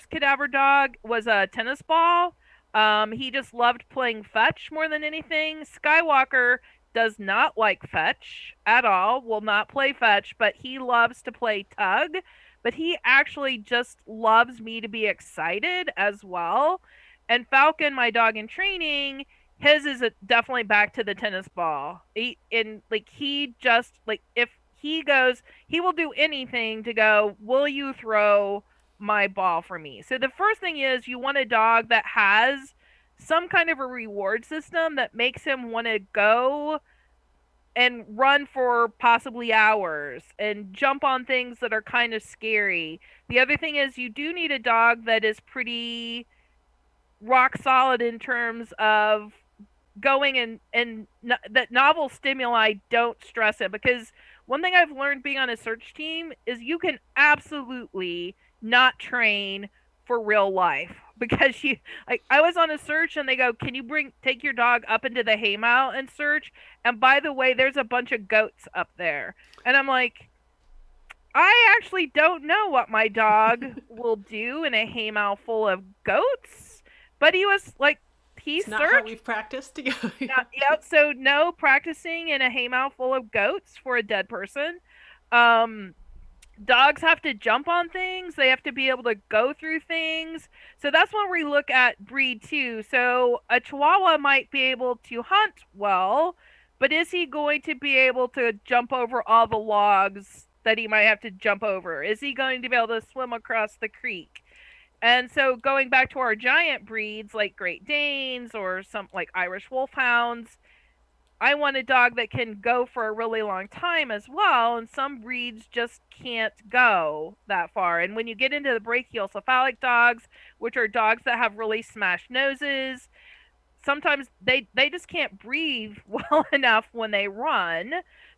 cadaver dog was a tennis ball. He just loved playing fetch more than anything. Skywalker does not like fetch at all, will not play fetch, but he loves to play tug. But he actually just loves me to be excited as well. And Falcon, my dog in training, his is definitely back to the tennis ball. He just like, if he goes, he will do anything to go, "Will you throw my ball for me?" So the first thing is, you want a dog that has some kind of a reward system that makes him want to go and run for possibly hours and jump on things that are kind of scary. The other thing is, you do need a dog that is pretty rock solid in terms of going and that novel stimuli don't stress it, because one thing I've learned being on a search team is you can absolutely not train for real life, because you, like, I was on a search and they go, "Can you take your dog up into the haymow and search, and by the way, there's a bunch of goats up there." And I'm like, I actually don't know what my dog will do in a haymow full of goats. But he was like, he It's not how searched. we've practiced. Yep. So no practicing in a haymow full of goats for a dead person. Um, Dogs have to jump on things. They have to be able to go through things. So that's when we look at breed too. So a Chihuahua might be able to hunt well, but is he going to be able to jump over all the logs that he might have to jump over? Is he going to be able to swim across the creek? And so going back to our giant breeds like Great Danes or some like Irish Wolfhounds, I want a dog that can go for a really long time as well, and some breeds just can't go that far. And when you get into the brachial cephalic dogs, which are dogs that have really smashed noses, sometimes they just can't breathe well enough when they run.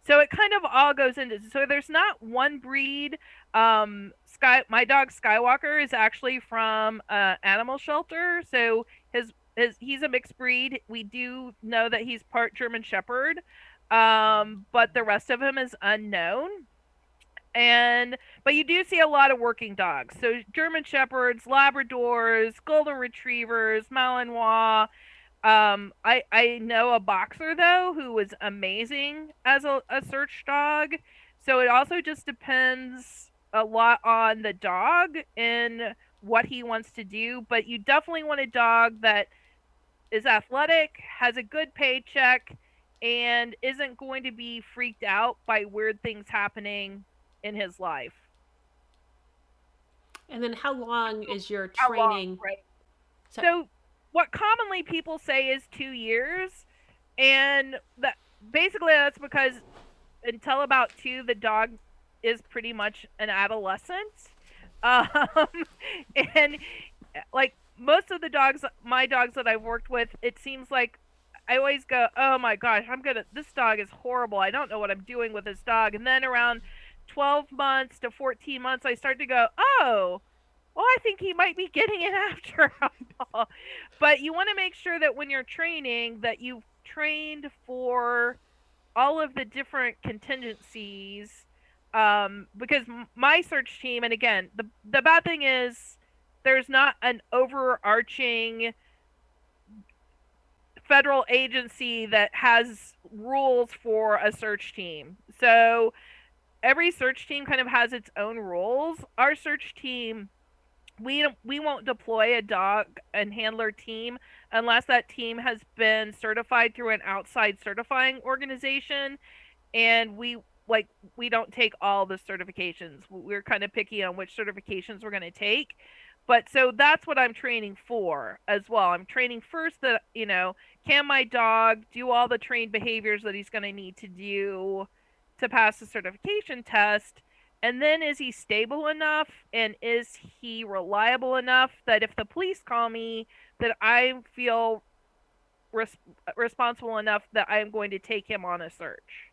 So it kind of all goes into, so there's not one breed. My dog Skywalker is actually from animal shelter, so he's a mixed breed. We do know that he's part German Shepherd, but the rest of him is unknown. And but you do see a lot of working dogs, so German Shepherds, Labradors, Golden Retrievers, Malinois. I know a boxer though who was amazing as a search dog. So it also just depends a lot on the dog and what he wants to do. But you definitely want a dog that is athletic, has a good paycheck, and isn't going to be freaked out by weird things happening in his life. And then how long is your How long, training? right? So, So what commonly people say is 2 years, and that basically that's because until about two, the dog is pretty much an adolescent. Um, and like most of the dogs, my dogs that I've worked with, it seems like I always go, oh my gosh, this dog is horrible. I don't know what I'm doing with this dog. And then around 12 months to 14 months, I start to go, oh, well, I think he might be getting it after all. But you want to make sure that when you're training, that you've trained for all of the different contingencies. Because my search team, and again, the bad thing is there's not an overarching federal agency that has rules for a search team. So every search team kind of has its own rules. Our search team, we won't deploy a dog and handler team unless that team has been certified through an outside certifying organization, and we don't take all the certifications. We're kind of picky on which certifications we're going to take. But so that's what I'm training for as well. I'm training first that, can my dog do all the trained behaviors that he's going to need to do to pass the certification test? And then is he stable enough and is he reliable enough that if the police call me, that I feel responsible enough that I'm going to take him on a search?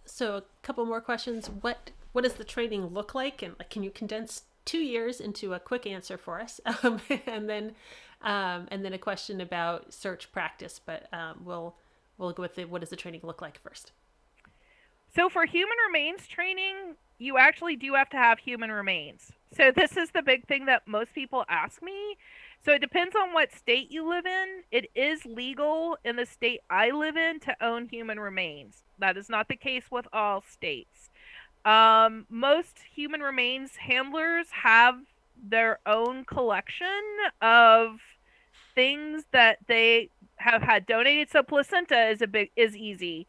so a couple more questions. What does the training look like, and can you condense 2 years into a quick answer for us? And then a question about search practice, but we'll go with what does the training look like first. So for human remains training, you actually do have to have human remains. So this is the big thing that most people ask me. So it depends on what state you live in. It is legal in the state I live in to own human remains. That is not the case with all states. Most human remains handlers have their own collection of things that they have had donated. So placenta is easy.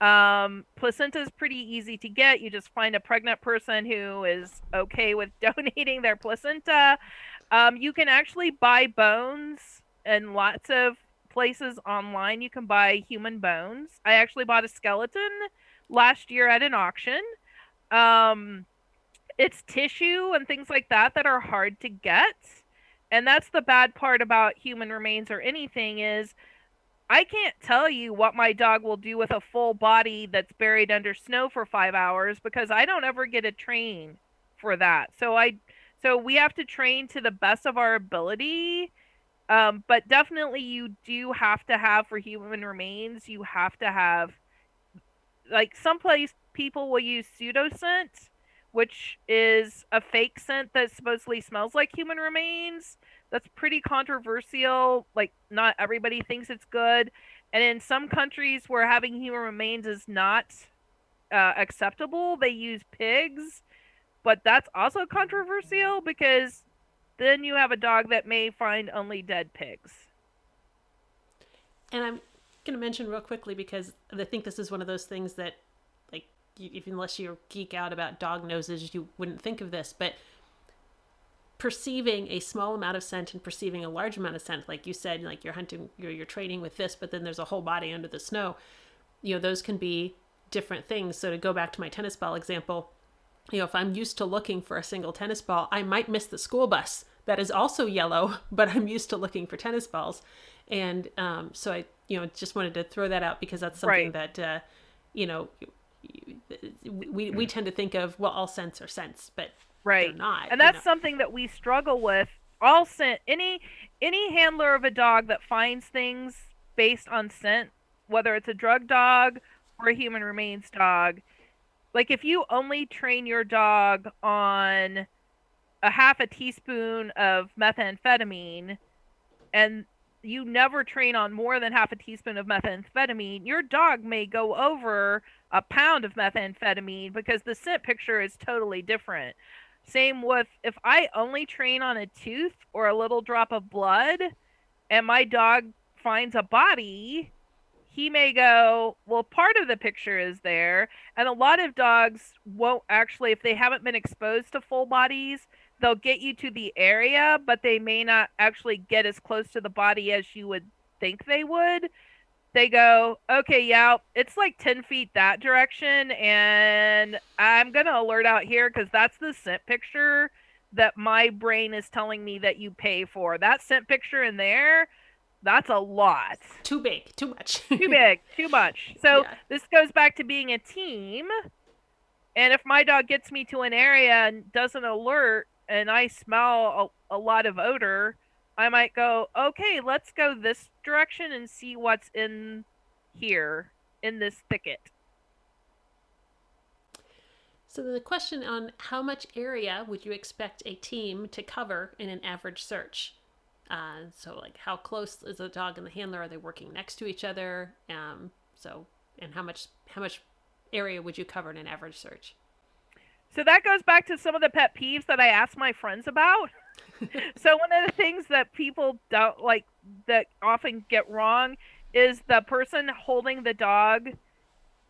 Placenta is pretty easy to get. You just find a pregnant person who is okay with donating their placenta. You can actually buy bones in lots of places online. You can buy human bones. I actually bought a skeleton last year at an auction. Um, it's tissue and things like that are hard to get. And that's the bad part about human remains or anything is I can't tell you what my dog will do with a full body that's buried under snow for 5 hours because I don't ever get a train for that. So we have to train to the best of our ability. But definitely you do have to have for human remains, you have to have like some place people will use pseudoscent, which is a fake scent that supposedly smells like human remains. That's pretty controversial. Like, not everybody thinks it's good. And in some countries where having human remains is not acceptable, they use pigs. But that's also controversial because then you have a dog that may find only dead pigs. And I'm going to mention real quickly because I think this is one of those things that, like, unless you geek out about dog noses, you wouldn't think of this. But perceiving a small amount of scent and perceiving a large amount of scent, like you said, like you're hunting, you're trading with this, but then there's a whole body under the snow. Those can be different things. So to go back to my tennis ball example, if I'm used to looking for a single tennis ball, I might miss the school bus that is also yellow, but I'm used to looking for tennis balls. And so I, just wanted to throw that out because that's something that, we tend to think of, well, all scents are scents, but they're not. And that's something that we struggle with. All scent, any handler of a dog that finds things based on scent, whether it's a drug dog or a human remains dog, like if you only train your dog on a half a teaspoon of methamphetamine and you never train on more than half a teaspoon of methamphetamine, your dog may go over a pound of methamphetamine because the scent picture is totally different. Same with if I only train on a tooth or a little drop of blood and my dog finds a body, he may go, well, part of the picture is there. And a lot of dogs won't actually, if they haven't been exposed to full bodies, they'll get you to the area, but they may not actually get as close to the body as you would think they would. They go, okay, yeah, it's like 10 feet that direction, and I'm going to alert out here because that's the scent picture that my brain is telling me that you pay for. That scent picture in there, that's a lot. Too big, too much. Too big, too much. So this goes back to being a team. And if my dog gets me to an area and doesn't alert and I smell a lot of odor, I might go, okay, let's go this direction and see what's in here in this thicket. So the question on how much area would you expect a team to cover in an average search? So like how close is the dog and the handler? Are they working next to each other? And how much area would you cover in an average search? So that goes back to some of the pet peeves that I ask my friends about. So one of the things that people don't like that often get wrong is the person holding the dog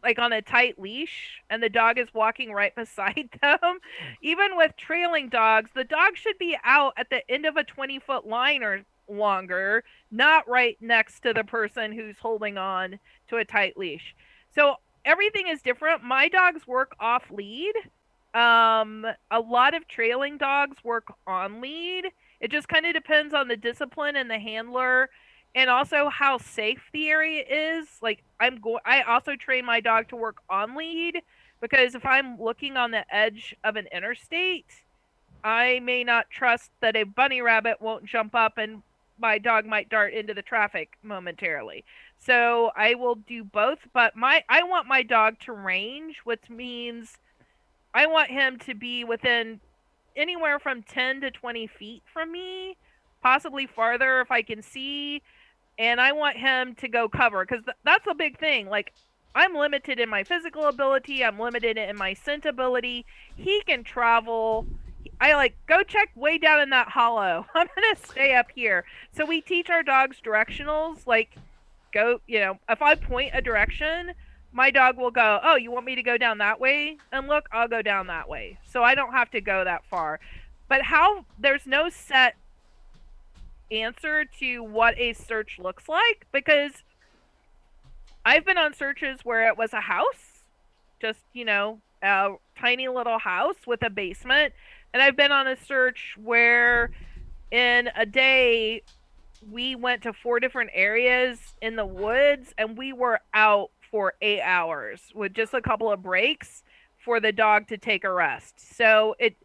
like on a tight leash and the dog is walking right beside them. Even with trailing dogs, the dog should be out at the end of a 20-foot line or longer, not right next to the person who's holding on to a tight leash. So everything is different. My dogs work off lead. A lot of trailing dogs work on lead. It just kind of depends on the discipline and the handler and also how safe the area is. Like I also train my dog to work on lead because if I'm looking on the edge of an interstate, I may not trust that a bunny rabbit won't jump up and my dog might dart into the traffic momentarily. So I will do both, but I want my dog to range, which means I want him to be within anywhere from 10 to 20 feet from me, possibly farther if I can see. And I want him to go cover because that's a big thing. Like, I'm limited in my physical ability. I'm limited in my scent ability. He can travel. I like, go check way down in that hollow. I'm going to stay up here. So we teach our dogs directionals. Like, go, if I point a direction, my dog will go, oh, you want me to go down that way? And look, I'll go down that way. So I don't have to go that far. But there's no set answer to what a search looks like because I've been on searches where it was a house, just, a tiny little house with a basement. And I've been on a search where in a day we went to 4 different areas in the woods and we were out for 8 hours with just a couple of breaks for the dog to take a rest. So it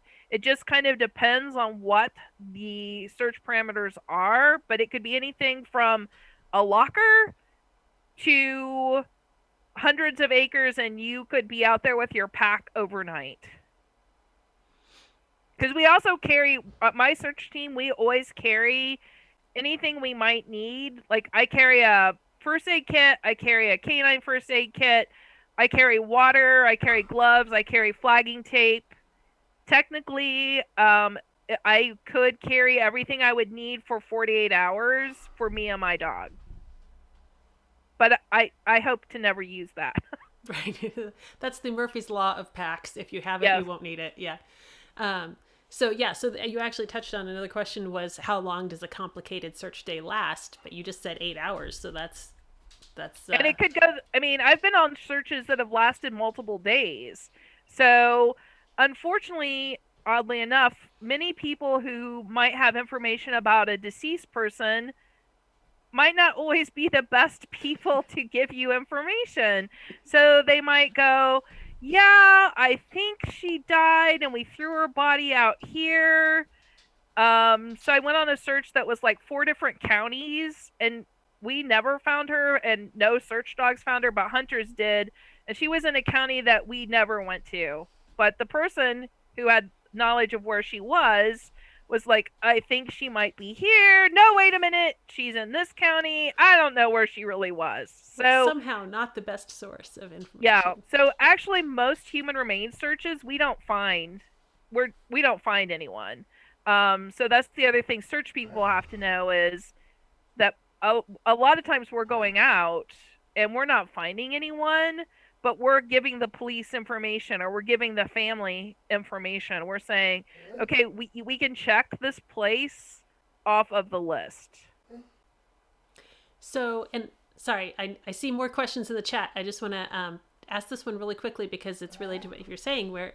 just kind of depends on what the search parameters are, but it could be anything from a locker to hundreds of acres and you could be out there with your pack overnight. Because we also carry, my search team, we always carry anything we might need. Like, I carry a first aid kit, I carry a canine first aid kit, I carry water, I carry gloves, I carry flagging tape. Technically, I could carry everything I would need for 48 hours for me and my dog. But I hope to never use that. Right. That's the Murphy's Law of packs. If you have it, Yes. you won't need it. Yeah. So yeah, so you actually touched on another question was how long does a complicated search day last? But you just said 8 hours, so that's And it could go, I mean, I've been on searches that have lasted multiple days. So, unfortunately, oddly enough, many people who might have information about a deceased person might not always be the best people to give you information. So they might go, yeah, I think she died and we threw her body out here. So I went on a search that was like 4 different counties, and we never found her, and no search dogs found her, but hunters did. And she was in a county that we never went to. But the person who had knowledge of where she was like, I think she might be here. No, wait a minute. She's in this county. I don't know where she really was. So somehow not the best source of information. yeah. So actually, most human remains searches we don't find. We don't find anyone. So that's the other thing search people have to know is that a lot of times we're going out and we're not finding anyone, but we're giving the police information or we're giving the family information. We're saying, okay, we can check this place off of the list. So, and sorry, I see more questions in the chat. I just want to ask this one really quickly because it's related to what you're saying, where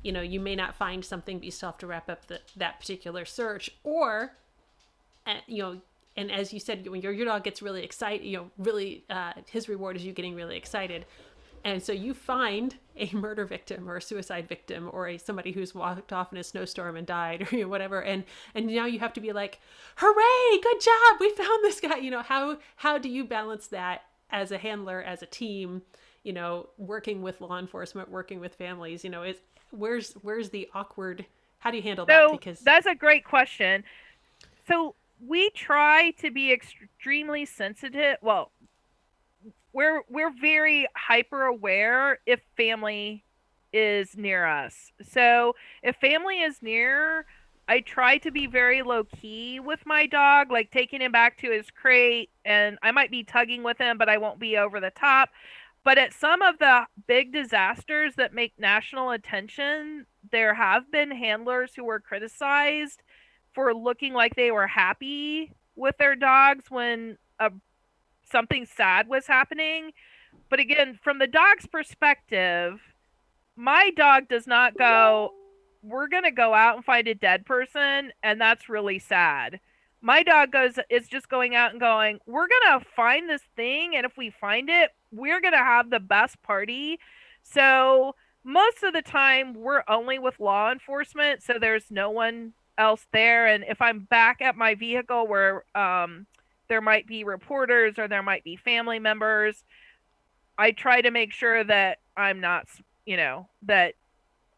you may not find something, but you still have to wrap up that particular search, or and as you said, when your dog gets really excited, really his reward is you getting really excited. And so you find a murder victim or a suicide victim or somebody who's walked off in a snowstorm and died or whatever. And now you have to be like, hooray, good job. We found this guy. How do you balance that as a handler, as a team, working with law enforcement, working with families, where's the awkward, how do you handle that? Because that's a great question. So we try to be extremely sensitive. Well, we're very hyper aware if family is near us. So if family is near, I try to be very low key with my dog, like taking him back to his crate, and I might be tugging with him, but I won't be over the top. But at some of the big disasters that make national attention, there have been handlers who were criticized for looking like they were happy with their dogs when something sad was happening. But again, from the dog's perspective, my dog does not go, we're going to go out and find a dead person, and that's really sad. My dog is just going out and going, we're going to find this thing, and if we find it, we're going to have the best party. So most of the time, we're only with law enforcement, so there's no one else there. And if I'm back at my vehicle where there might be reporters or there might be family members, I try to make sure that I'm not, that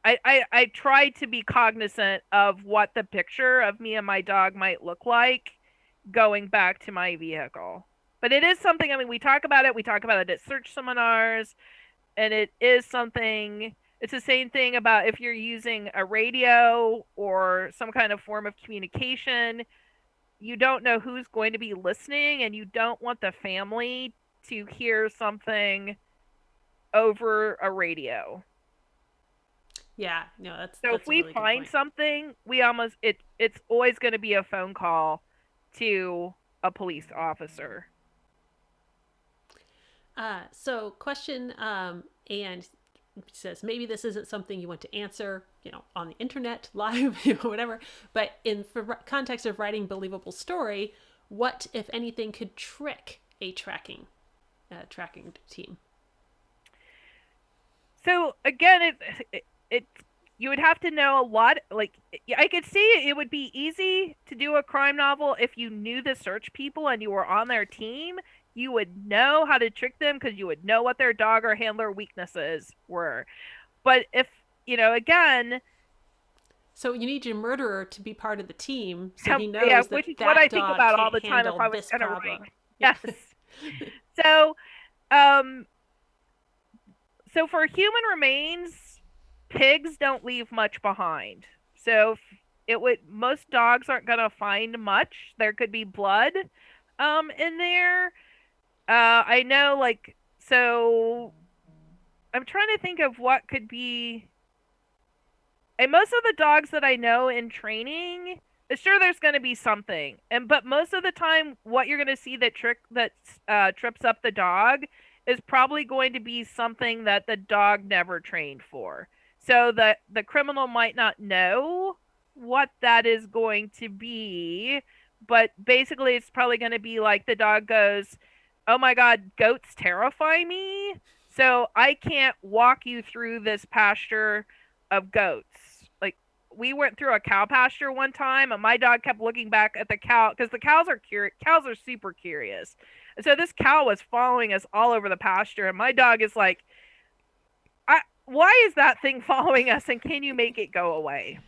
I try to be cognizant of what the picture of me and my dog might look like going back to my vehicle. But it is something, we talk about it at search seminars, and it is something, it's the same thing about if you're using a radio or some kind of form of communication, you don't know who's going to be listening, and you don't want the family to hear something over a radio. Yeah, no, that's so. If we really find something, it's always going to be a phone call to a police officer. So question, and says maybe this isn't something you want to answer, on the internet, live, whatever. But for context of writing believable story, what, if anything, could trick a tracking team? So again, it you would have to know a lot. Like, I could see it would be easy to do a crime novel if you knew the search people and you were on their team. You would know how to trick them because you would know what their dog or handler weaknesses were. But if, again, So you need your murderer to be part of the team, so he Yeah, knows that which is what that I think dog about all can't the time if handle I was this gonna problem. write. Yeah. Yes. So, um, so for human remains, pigs don't leave much behind. So it would most dogs aren't gonna find much. There could be blood, in there. I know, like, so I'm trying to think of what could be. And most of the dogs that I know in training, sure, there's going to be something, but most of the time, what you're going to see that trips up the dog is probably going to be something that the dog never trained for. So the criminal might not know what that is going to be, but basically, it's probably going to be like the dog goes, "Oh my God, goats terrify me, so I can't walk you through this pasture of goats." Like, we went through a cow pasture one time, and my dog kept looking back at the cow because the cows are cows are super curious. And so this cow was following us all over the pasture, and my dog is like, "Why is that thing following us? And can you make it go away?"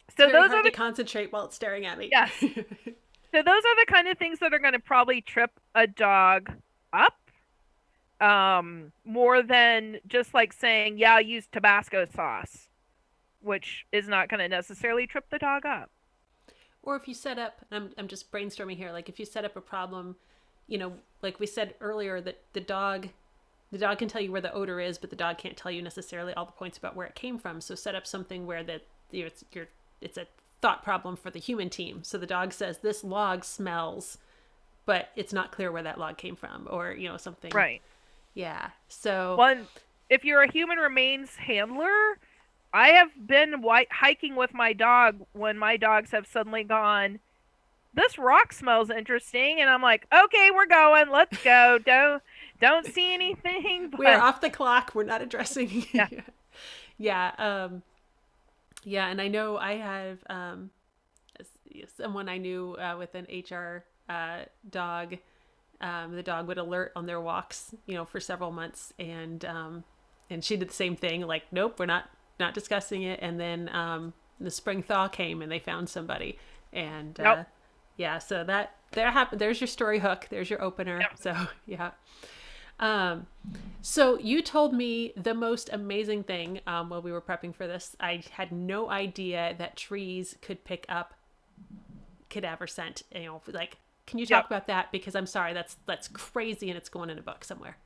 It's So very those hard are to the concentrate while it's staring at me. yes. So those are the kind of things that are going to probably trip a dog up, more than just like saying, "Yeah, use Tabasco sauce," which is not going to necessarily trip the dog up. Or if you set up, I'm just brainstorming here, like if you set up a problem, like we said earlier, that the dog can tell you where the odor is, but the dog can't tell you necessarily all the points about where it came from. So set up something where it's a thought problem for the human team. So the dog says this log smells, but it's not clear where that log came from, or something. Right. Yeah. So One, if you're a human remains handler, I have been hiking with my dog when my dogs have suddenly gone, "This rock smells interesting," and I'm like, "Okay, we're going. Let's go. Don't see anything, we are but off the clock. We're not addressing. yeah, Yeah. Yeah. And I know I have someone I knew with an HR dog. The dog would alert on their walks, for several months, and she did the same thing. Like, nope, we're not discussing it. And then the spring thaw came, and they found somebody, and nope. yeah, so that there happened. There's your story hook. There's your opener. Yep. So yeah. So you told me the most amazing thing while we were prepping for this. I had no idea that trees could pick up cadaver scent. Like, can you talk about that? Because I'm sorry, that's crazy, and it's going in a book somewhere.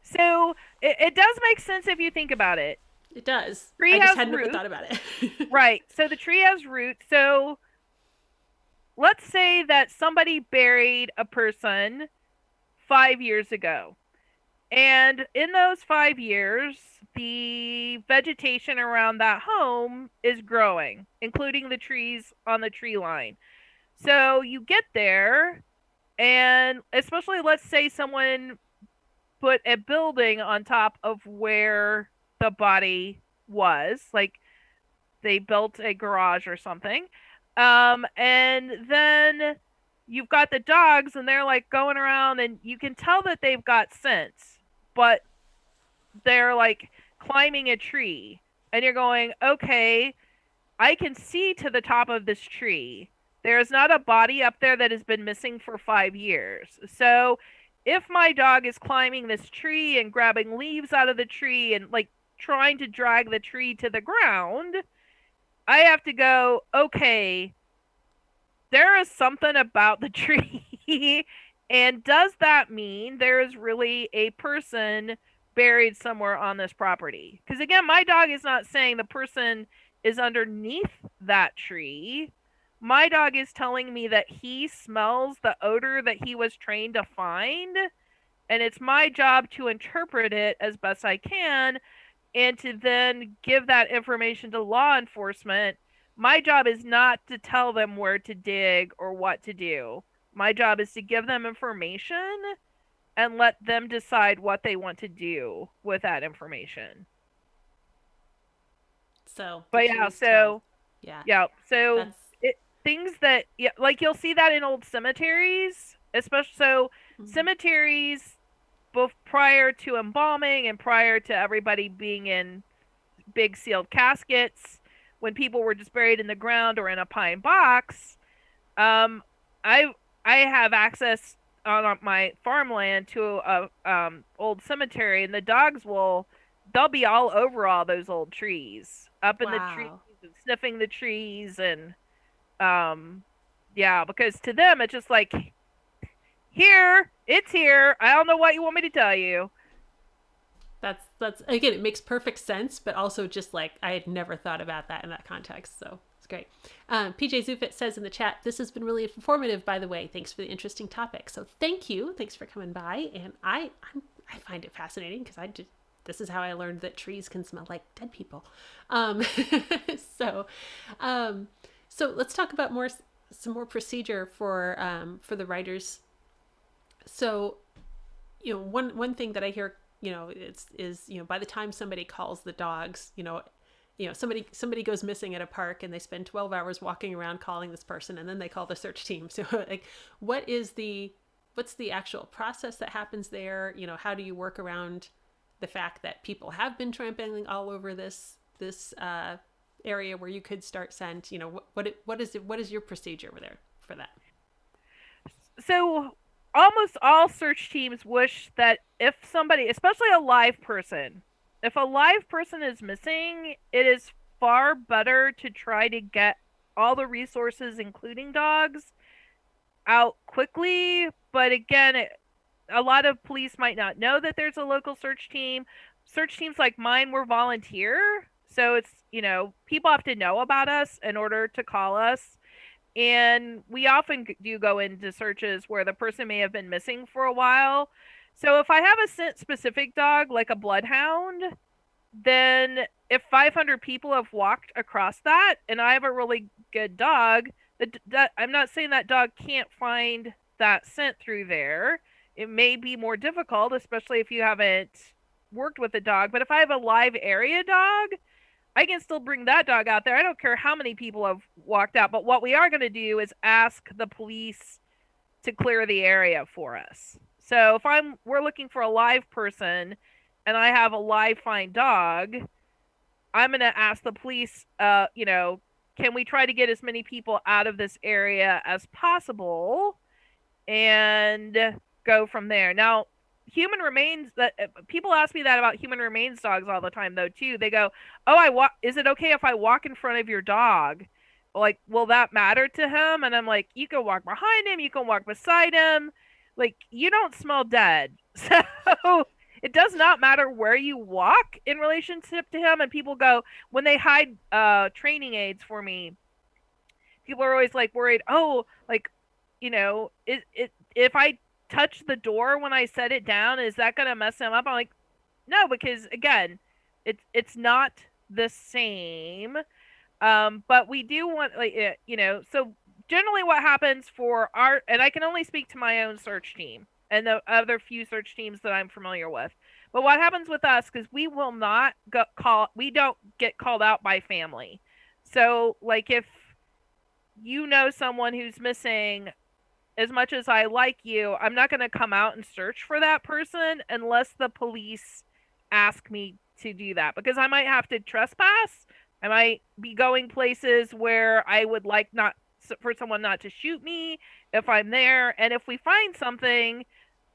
So it does make sense if you think about it. It does. Tree I just has hadn't ever roots. thought about it. Right. So the tree has roots. So let's say that somebody buried a person 5 years ago. And in those 5 years, the vegetation around that home is growing, including the trees on the tree line. So you get there, and especially let's say someone put a building on top of where the body was, like they built a garage or something. And then you've got the dogs, and they're like going around, and you can tell that they've got sense, but they're like climbing a tree, and you're going, "Okay, I can see to the top of this tree. There is not a body up there that has been missing for 5 years. So if my dog is climbing this tree and grabbing leaves out of the tree and like trying to drag the tree to the ground, I have to go, okay, there is something about the tree." And does that mean there is really a person buried somewhere on this property? Because again, my dog is not saying the person is underneath that tree. My dog is telling me that he smells the odor that he was trained to find, and it's my job to interpret it as best I can and to then give that information to law enforcement. My job is not to tell them where to dig or what to do. My job is to give them information and let them decide what they want to do with that information. So, But yeah, so yeah, so things that like you'll see that in old cemeteries, especially cemeteries both prior to embalming and prior to everybody being in big sealed caskets, when people were just buried in the ground or in a pine box, um, I I have access on my farmland to a old cemetery, and the dogs they'll be all over all those old trees, up in the trees Wow. and sniffing the trees, and um, yeah, because to them it's just like, here, it's here. I don't know what you want me to tell you. That's again, it makes perfect sense, but also just like I had never thought about that in that context. So it's great. PJ Zufit says in the chat, this has been really informative, by the way. Thanks for the interesting topic. So thank you. Thanks for coming by. And I find it fascinating because I just, this is how I learned that trees can smell like dead people. Um, so, so let's talk about some more procedure for the writers. So, one thing that I hear, is by the time somebody calls the dogs, somebody goes missing at a park and they spend 12 hours walking around calling this person, and then they call the search team. So like, what's the actual process that happens there? How do you work around the fact that people have been trampling all over this area where you could start scent? What is your procedure over there for that? So almost all search teams wish that if somebody, especially a live person, if a live person is missing, it is far better to try to get all the resources, including dogs, out quickly. But again, a lot of police might not know that there's a local search team. Search teams like mine were volunteer. So it's, people have to know about us in order to call us. And we often do go into searches where the person may have been missing for a while. So if I have a scent specific dog, like a bloodhound, then if 500 people have walked across that and I have a really good dog, I'm not saying that dog can't find that scent through there. It may be more difficult, especially if you haven't worked with a dog. But if I have a live area dog, I can still bring that dog out there. I don't care how many people have walked out. But what we are going to do is ask the police to clear the area for us. So if we're looking for a live person and I have a live find dog, I'm going to ask the police, can we try to get as many people out of this area as possible and go from there. Now, human remains, that people ask me that about human remains dogs all the time though too. They go, "Oh, is it okay if I walk in front of your dog? Like, will that matter to him?" And I'm like, "You can walk behind him, you can walk beside him. Like, you don't smell dead." So, it does not matter where you walk in relationship to him. And people go, when they hide training aids for me, people are always like worried, "Oh, like, if I touch the door when I set it down, is that going to mess him up?" I'm like, "No, because again, it's not the same." But we do want, like, so generally what happens for our, and I can only speak to my own search team and the other few search teams that I'm familiar with. But what happens with us, because we will not we don't get called out by family. So like, if someone who's missing, as much as I like you, I'm not going to come out and search for that person unless the police ask me to do that, because I might have to trespass. I might be going places where I would like not for someone not to shoot me if I'm there. And if we find something,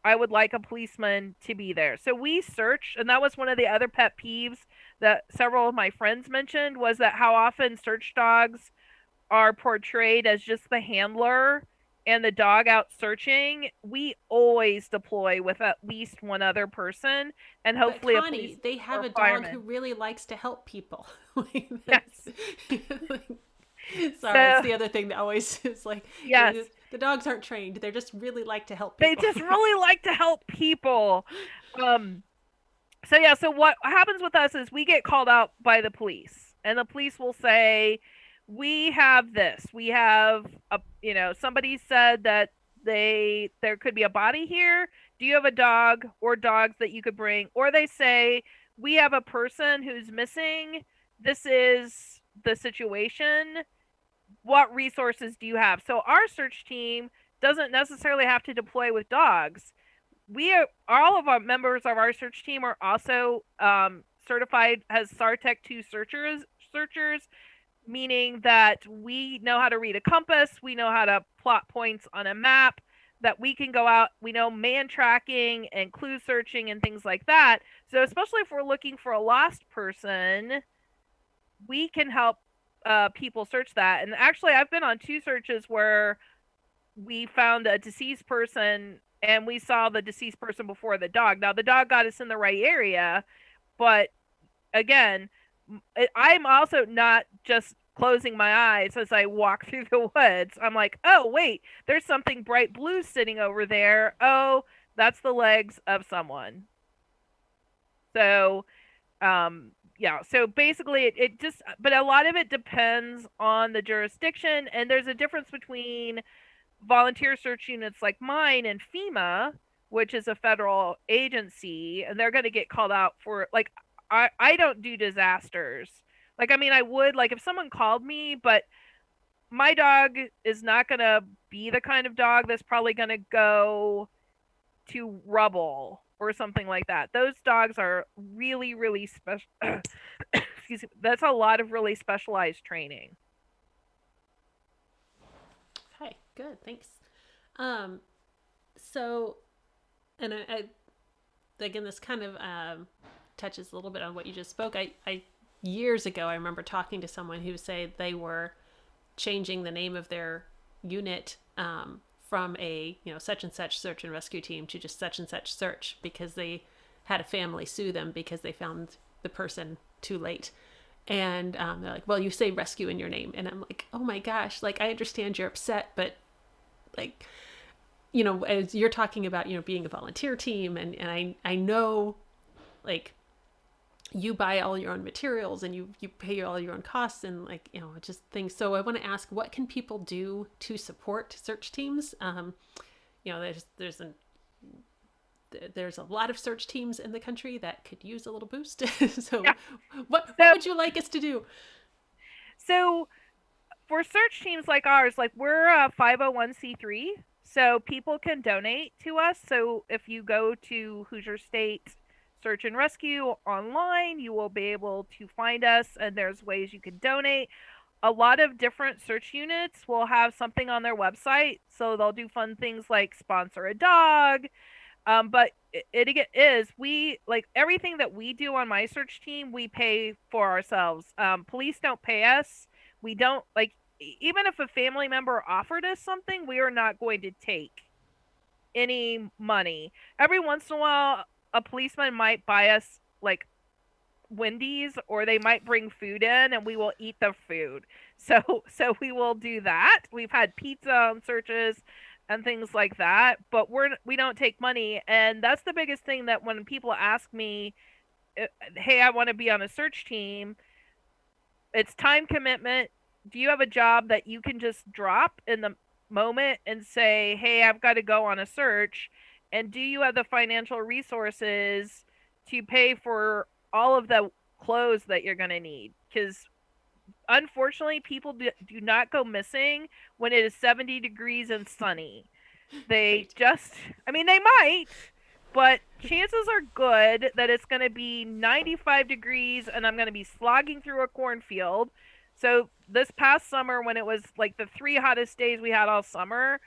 I would like a policeman to be there. So we search, and that was one of the other pet peeves that several of my friends mentioned, was that how often search dogs are portrayed as just the handler and the dog out searching. We always deploy with at least one other person, and But hopefully a Connie, police they have or a dog who fireman. really likes to help people. Yes. Sorry, it's So the other thing that always is like, yes, the dogs aren't trained. They just really like to help they people. just really like to help people. Um, so yeah, so what happens with us is we get called out by the police, and the police will say, "We have this. We have a, somebody said that there could be a body here. Do you have a dog or dogs that you could bring?" Or they say, "We have a person who's missing. This is the situation. What resources do you have?" So our search team doesn't necessarily have to deploy with dogs. All of our members of our search team are also certified as SARTEC 2 searchers. meaning that we know how to read a compass, we know how to plot points on a map, that we can go out, we know man tracking and clue searching and things like that. So, especially if we're looking for a lost person, we can help people search that. And actually, I've been on 2 searches where we found a deceased person and we saw the deceased person before the dog. Now, the dog got us in the right area, but again, I'm also not just closing my eyes as I walk through the woods. I'm like, oh, wait, there's something bright blue sitting over there. Oh, that's the legs of someone. So, yeah, so basically it just, but a lot of it depends on the jurisdiction, and there's a difference between volunteer search units like mine and FEMA, which is a federal agency, and they're going to get called out for, like, I don't do disasters. Like, I mean, I would, like, if someone called me, but my dog is not going to be the kind of dog that's probably going to go to rubble or something like that. Those dogs are really, really special. Excuse me. That's a lot of really specialized training. Okay, good, thanks. So, and I again, this kind of touches a little bit on what you just spoke. I years ago, I remember talking to someone who said they were changing the name of their unit from a such and such search and rescue team to just such and such search, because they had a family sue them because they found the person too late. And they're like, well, you say rescue in your name. And I'm like, oh my gosh, like, I understand you're upset, but like, as you're talking about, being a volunteer team, and I know, like, you buy all your own materials and you pay all your own costs and, like, just things. So I want to ask, what can people do to support search teams? There's a lot of search teams in the country that could use a little boost. So Yeah. what So, would you like us to do? so for search teams like ours, like, we're a 501c3, so people can donate to us. So if you go to Hoosier State Search and Rescue online, you will be able to find us, and there's ways you can donate. A lot of different search units will have something on their website, so they'll do fun things like sponsor a dog. But it is, we, like, everything that we do on my search team, we pay for ourselves. Police don't pay us. We don't, like, even if a family member offered us something, we are not going to take any money. Every once in a while, a policeman might buy us, like, Wendy's, or they might bring food in and we will eat the food. So we will do that. We've had pizza on searches and things like that, but we don't take money. And that's the biggest thing, that when people ask me, hey, I want to be on a search team, it's time commitment. Do you have a job that you can just drop in the moment and say, hey, I've got to go on a search? And do you have the financial resources to pay for all of the clothes that you're going to need? Because unfortunately, people do not go missing when it is 70 degrees and sunny. They Right. just, I mean, they might, but chances are good that it's going to be 95 degrees and I'm going to be slogging through a cornfield. So this past summer, when it was like the 3 hottest days we had all summer,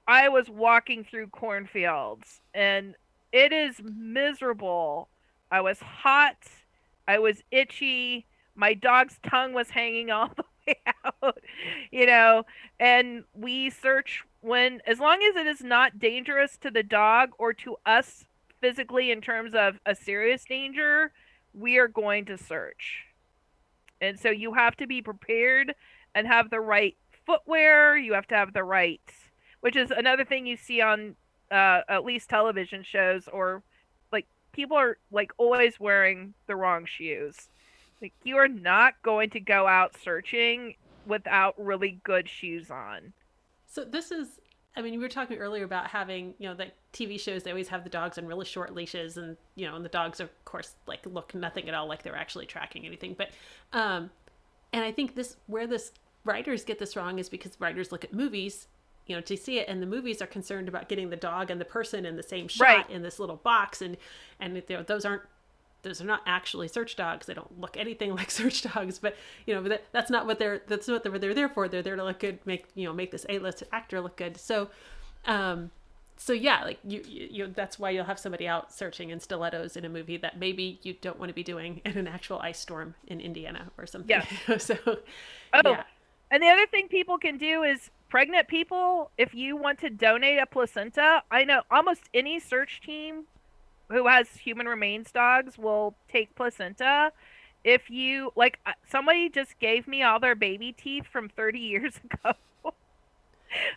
I was walking through cornfields and it is miserable. I was hot. I was itchy. My dog's tongue was hanging all the way out, and we search when, as long as it is not dangerous to the dog or to us physically in terms of a serious danger, we are going to search. And so you have to be prepared and have the right footwear. You have to have the right, which is another thing you see on at least television shows, or, like, people are, like, always wearing the wrong shoes. Like, you are not going to go out searching without really good shoes on. So this is, I mean, we were talking earlier about having, the TV shows, they always have the dogs on really short leashes, and, and the dogs, of course, like, look nothing at all like they're actually tracking anything. But, and I think where this writers get this wrong is because writers look at movies, to see it, and the movies are concerned about getting the dog and the person in the same shot, Right. in this little box, and those aren't those are not actually search dogs. They don't look anything like search dogs, but that's not what they're there for. They're there to look good, make this A-list actor look good. So yeah, like that's why you'll have somebody out searching in stilettos in a movie that maybe you don't want to be doing in an actual ice storm in Indiana or something. Yeah. So yeah. And the other thing people can do is pregnant people, if you want to donate a placenta, I know almost any search team who has human remains dogs will take placenta. If you like, somebody just gave me all their baby teeth from 30 years ago.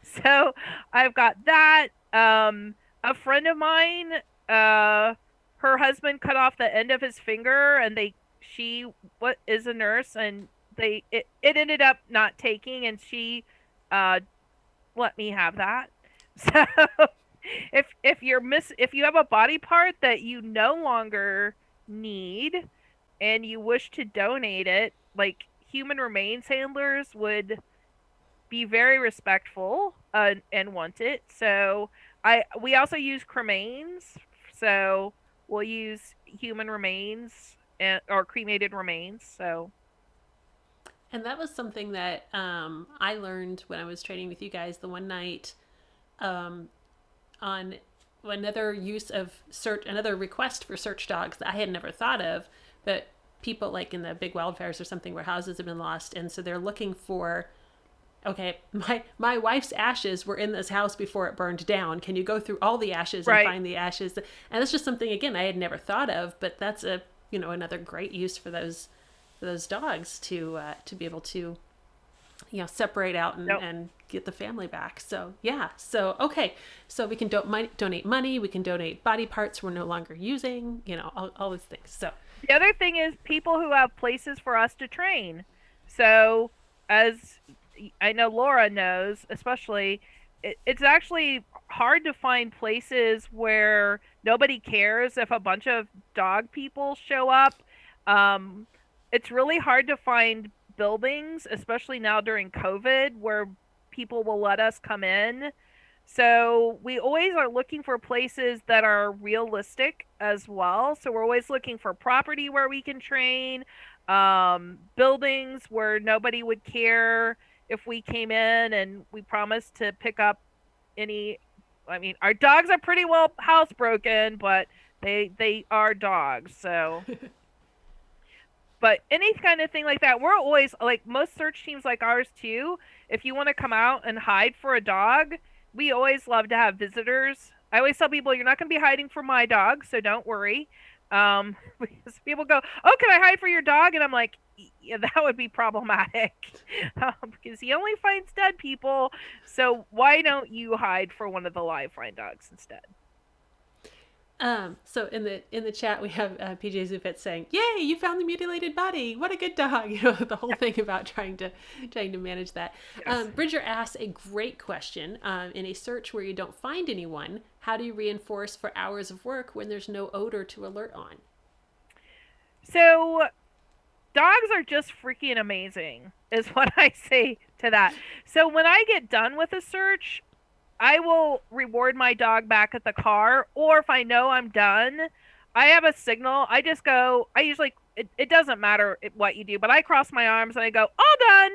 So I've got that. A friend of mine, her husband cut off the end of his finger, and she is a nurse, and it ended up not taking, and she let me have that. So if you have a body part that you no longer need and you wish to donate it, like, human remains handlers would be very respectful and want it. So we also use cremains. So we'll use human remains or cremated remains. So. And that was something that I learned when I was training with you guys the one night on another request for search dogs that I had never thought of, but people like in the big wildfires or something where houses have been lost, and so they're looking for, okay, my wife's ashes were in this house before it burned down. Can you go through all the ashes and find the ashes? And that's just something, again, I had never thought of, but that's another great use for those dogs to be able to separate out and get the family back. So yeah, so okay, so we can donate money, we can donate body parts we're no longer using, all these things. So the other thing is people who have places for us to train. So as I know Laura knows, especially, it's actually hard to find places where nobody cares if a bunch of dog people show up. It's really hard to find buildings, especially now during COVID, where people will let us come in. So we always are looking for places that are realistic as well. So we're always looking for property where we can train, buildings where nobody would care if we came in and we promised to pick up any. I mean, our dogs are pretty well housebroken, but they are dogs. So. But any kind of thing like that, we're always, like, most search teams like ours too, if you want to come out and hide for a dog, we always love to have visitors. I always tell people, you're not going to be hiding for my dog, so don't worry. Because people go, oh, can I hide for your dog? And I'm like, yeah, that would be problematic. Because he only finds dead people, so why don't you hide for one of the live find dogs instead? So in the chat we have PJ Zufit saying, "Yay, you found the mutilated body! What a good dog!" The whole thing about trying to manage that. Yes. Bridger asks a great question. In a search where you don't find anyone, how do you reinforce for hours of work when there's no odor to alert on? So dogs are just freaking amazing, is what I say to that. So when I get done with a search, I will reward my dog back at the car, or if I know I'm done, I have a signal. I just go, I usually, it doesn't matter what you do, but I cross my arms and I go, all done.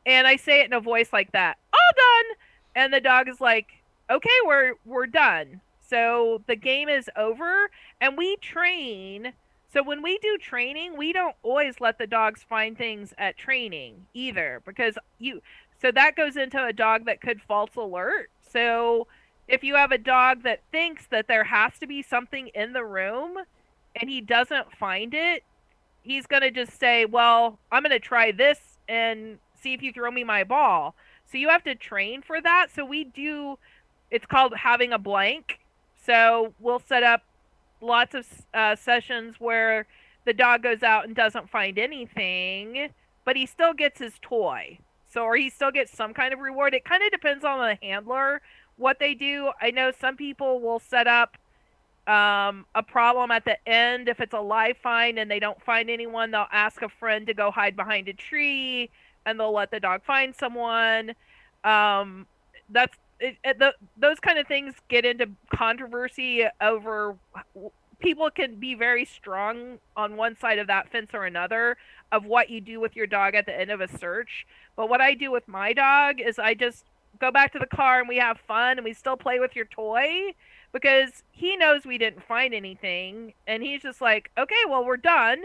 And I say it in a voice like that, all done. And the dog is like, okay, we're done. So the game is over, and we train. So when we do training, we don't always let the dogs find things at training either, because so that goes into a dog that could false alert. So if you have a dog that thinks that there has to be something in the room and he doesn't find it, he's going to just say, well, I'm going to try this and see if you throw me my ball. So you have to train for that. So it's called having a blank. So we'll set up lots of sessions where the dog goes out and doesn't find anything, but he still gets his toy. So, or he still gets some kind of reward. It kind of depends on the handler, what they do. I know some people will set up a problem at the end. If it's a live find and they don't find anyone, they'll ask a friend to go hide behind a tree, and they'll let the dog find someone. Those kind of things get into controversy over people can be very strong on one side of that fence or another of what you do with your dog at the end of a search. But what I do with my dog is I just go back to the car and we have fun and we still play with your toy because he knows we didn't find anything and he's just like, okay, well, we're done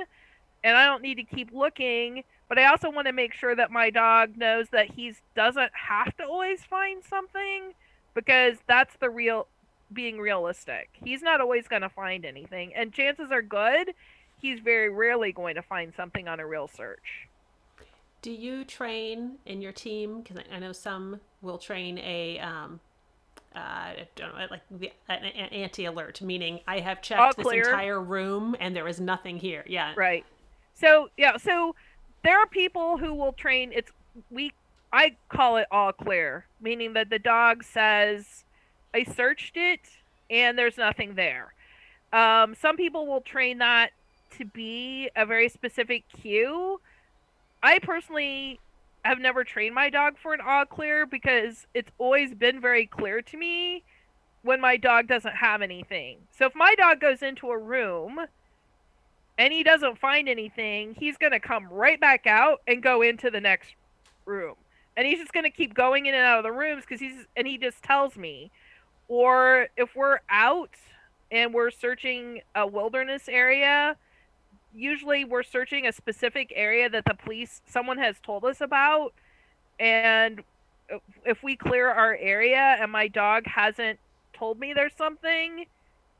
and I don't need to keep looking. But I also want to make sure that my dog knows that he doesn't have to always find something because that's the real being realistic. He's not always going to find anything, and chances are good he's very rarely going to find something on a real search. Do you train in your team? Because I know some will train I don't know, like an anti-alert, meaning I have checked this entire room and there is nothing here. Yeah. Right. So there are people who will train. I call it all clear, meaning that the dog says, I searched it and there's nothing there. Some people will train that to be a very specific cue. I personally have never trained my dog for an all clear because it's always been very clear to me when my dog doesn't have anything. So if my dog goes into a room and he doesn't find anything, he's going to come right back out and go into the next room. And he's just going to keep going in and out of the rooms because he just tells me. Or if we're out and we're searching a wilderness area, usually we're searching a specific area that someone has told us about. And if we clear our area and my dog hasn't told me there's something,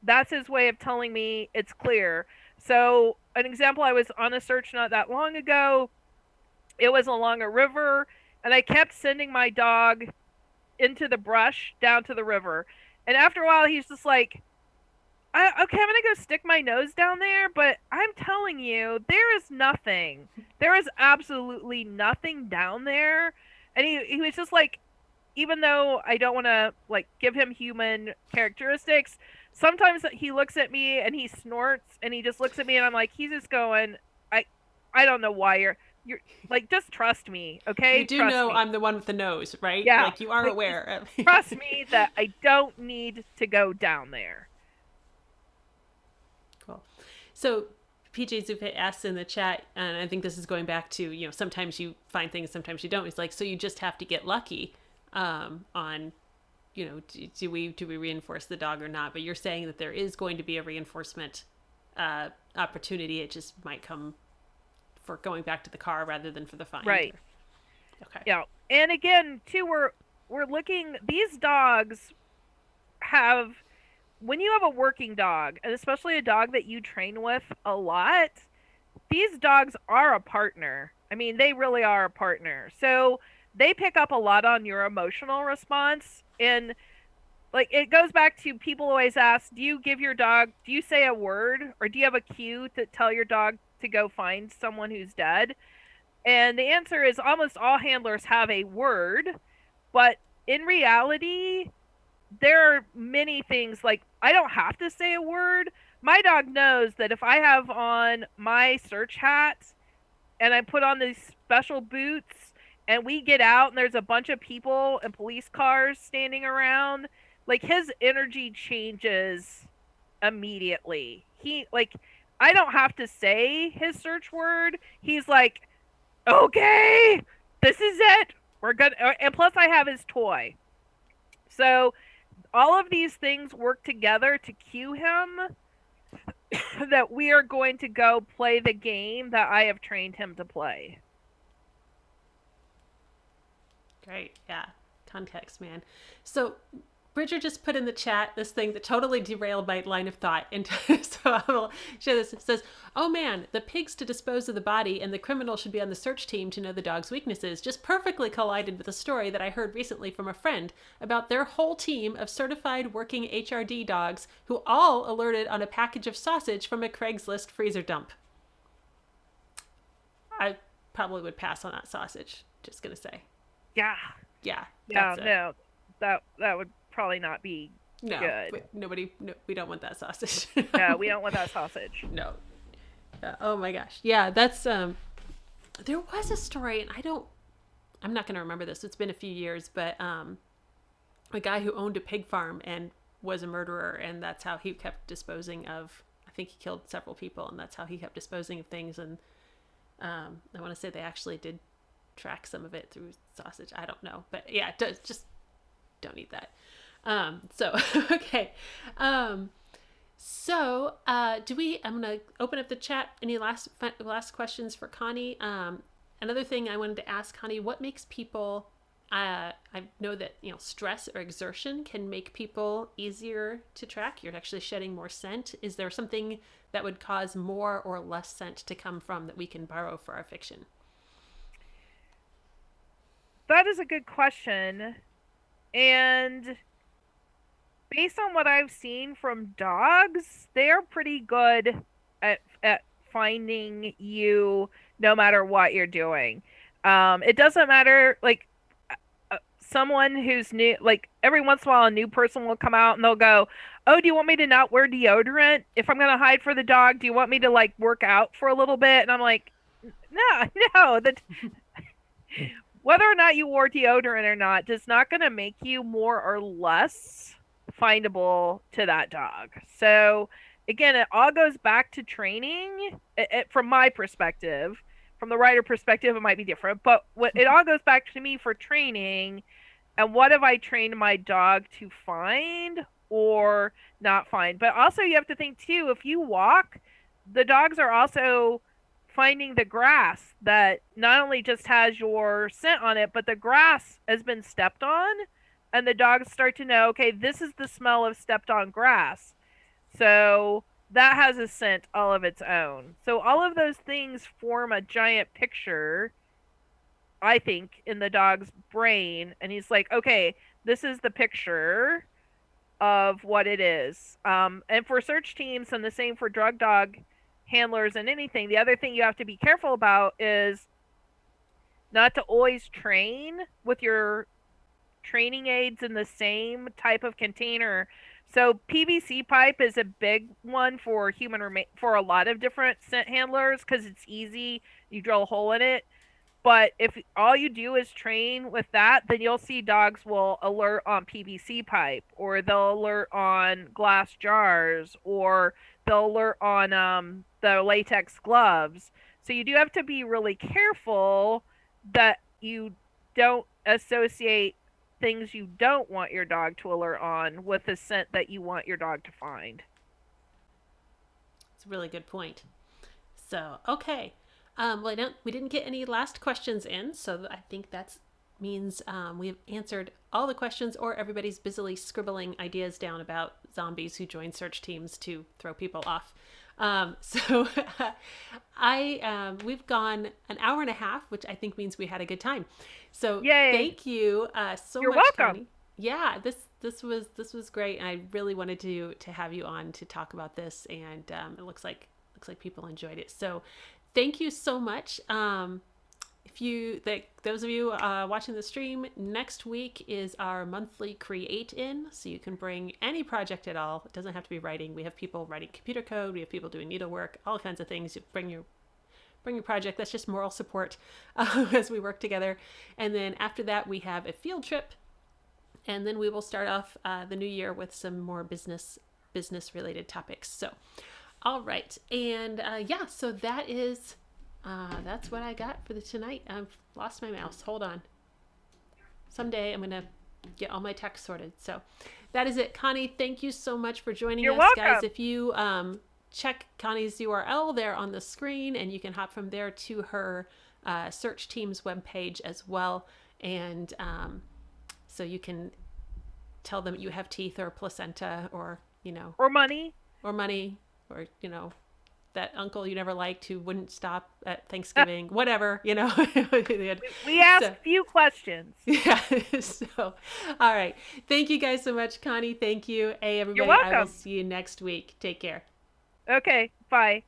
that's his way of telling me it's clear. So an example, I was on a search not that long ago. It was along a river, and I kept sending my dog into the brush down to the river. And after a while, he's just like, okay, I'm going to go stick my nose down there, but I'm telling you, there is nothing. There is absolutely nothing down there. And he was just like, even though I don't want to like give him human characteristics, sometimes he looks at me and he snorts and he just looks at me and I'm like, he's just going, I don't know why you're like, just trust me, okay? You do know I'm the one with the nose, right? Yeah. Like you are aware. Trust me that I don't need to go down there. Cool. So PJ Zupe asks in the chat, and I think this is going back to, sometimes you find things, sometimes you don't. It's like, so you just have to get lucky on, do we reinforce the dog or not? But you're saying that there is going to be a reinforcement opportunity. It just might come for going back to the car rather than for the find. Right. Okay. Yeah. And again, too, we're looking, these dogs have, when you have a working dog, and especially a dog that you train with a lot, these dogs are a partner. I mean, they really are a partner. So they pick up a lot on your emotional response. And like, it goes back to, people always ask, do you say a word, or do you have a cue to tell your dog to go find someone who's dead? And the answer is almost all handlers have a word, but in reality, there are many things, like, I don't have to say a word. My dog knows that if I have on my search hat and I put on these special boots and we get out and there's a bunch of people and police cars standing around, like, his energy changes immediately. I don't have to say his search word. He's like, okay, this is it. We're good. And plus I have his toy. So all of these things work together to cue him that we are going to go play the game that I have trained him to play. Great. Yeah. Context, man. So Bridger just put in the chat this thing that totally derailed my line of thought. And so I will share this. It says, oh man, the pigs to dispose of the body and the criminal should be on the search team to know the dog's weaknesses just perfectly collided with a story that I heard recently from a friend about their whole team of certified working HRD dogs who all alerted on a package of sausage from a Craigslist freezer dump. I probably would pass on that sausage. Just going to say. Yeah. Yeah. No, that would probably not be good. We don't want that sausage. No, we don't want that sausage. No. Oh my gosh. Yeah, that's there was a story, and I'm not going to remember this. It's been a few years, but a guy who owned a pig farm and was a murderer, and that's how he kept disposing of, I think he killed several people, and that's how he kept disposing of things. And I want to say they actually did track some of it through sausage. I don't know, but yeah, just don't eat that. So okay. So I'm gonna open up the chat. Any last questions for Connie? Another thing I wanted to ask Connie: what makes people? I know that stress or exertion can make people easier to track. You're actually shedding more scent. Is there something that would cause more or less scent to come from that we can borrow for our fiction? That is a good question. And based on what I've seen from dogs, they're pretty good at finding you no matter what you're doing. It doesn't matter, like, someone who's new, like every once in a while a new person will come out and they'll go, oh, do you want me to not wear deodorant if I'm going to hide for the dog? Do you want me to like work out for a little bit? And I'm like, no, whether or not you wore deodorant or not does not going to make you more or less findable to that dog. So again, it all goes back to training. From my perspective, from the writer perspective, it might be different, but it all goes back to me for training. And what have I trained my dog to find or not find? But also you have to think too, if you walk, the dogs are also finding the grass that not only just has your scent on it, but the grass has been stepped on, and the dogs start to know, okay, this is the smell of stepped on grass. So that has a scent all of its own. So all of those things form a giant picture, I think, in the dog's brain, and he's like, okay, this is the picture of what it is. And for search teams, and the same for drug dog handlers and anything, the other thing you have to be careful about is not to always train with your training aids in the same type of container. So PVC pipe is a big one for for a lot of different scent handlers because it's easy. You drill a hole in it. But if all you do is train with that, then you'll see dogs will alert on PVC pipe, or they'll alert on glass jars, or they'll alert on the latex gloves. So you do have to be really careful that you don't associate things you don't want your dog to alert on with the scent that you want your dog to find. It's a really good point. So, okay. We didn't get any last questions in, so I think that means we've answered all the questions, or everybody's busily scribbling ideas down about zombies who join search teams to throw people off. We've gone an hour and a half, which I think means we had a good time. So Yay. Thank you so You're much, welcome. Connie. Yeah, this was great, and I really wanted to have you on to talk about this, and it looks like people enjoyed it. So thank you so much. Those of you watching the stream, next week is our monthly create in, so you can bring any project at all. It doesn't have to be writing. We have people writing computer code. We have people doing needlework, all kinds of things. You bring your project. That's just moral support as we work together. And then after that, we have a field trip, and then we will start off the new year with some more business related topics. So, all right, and so that is. That's what I got for tonight. I've lost my mouse. Hold on. Someday I'm going to get all my text sorted. So that is it. Connie, thank you so much for joining us, welcome. guys. If you check Connie's URL there on the screen, and you can hop from there to her search team's webpage as well. And so you can tell them you have teeth or placenta or, or money, or, that uncle you never liked who wouldn't stop at Thanksgiving, whatever, We asked few questions. Yeah. So, all right. Thank you guys so much. Connie, thank you. Hey, everybody. You're welcome. I will see you next week. Take care. Okay. Bye.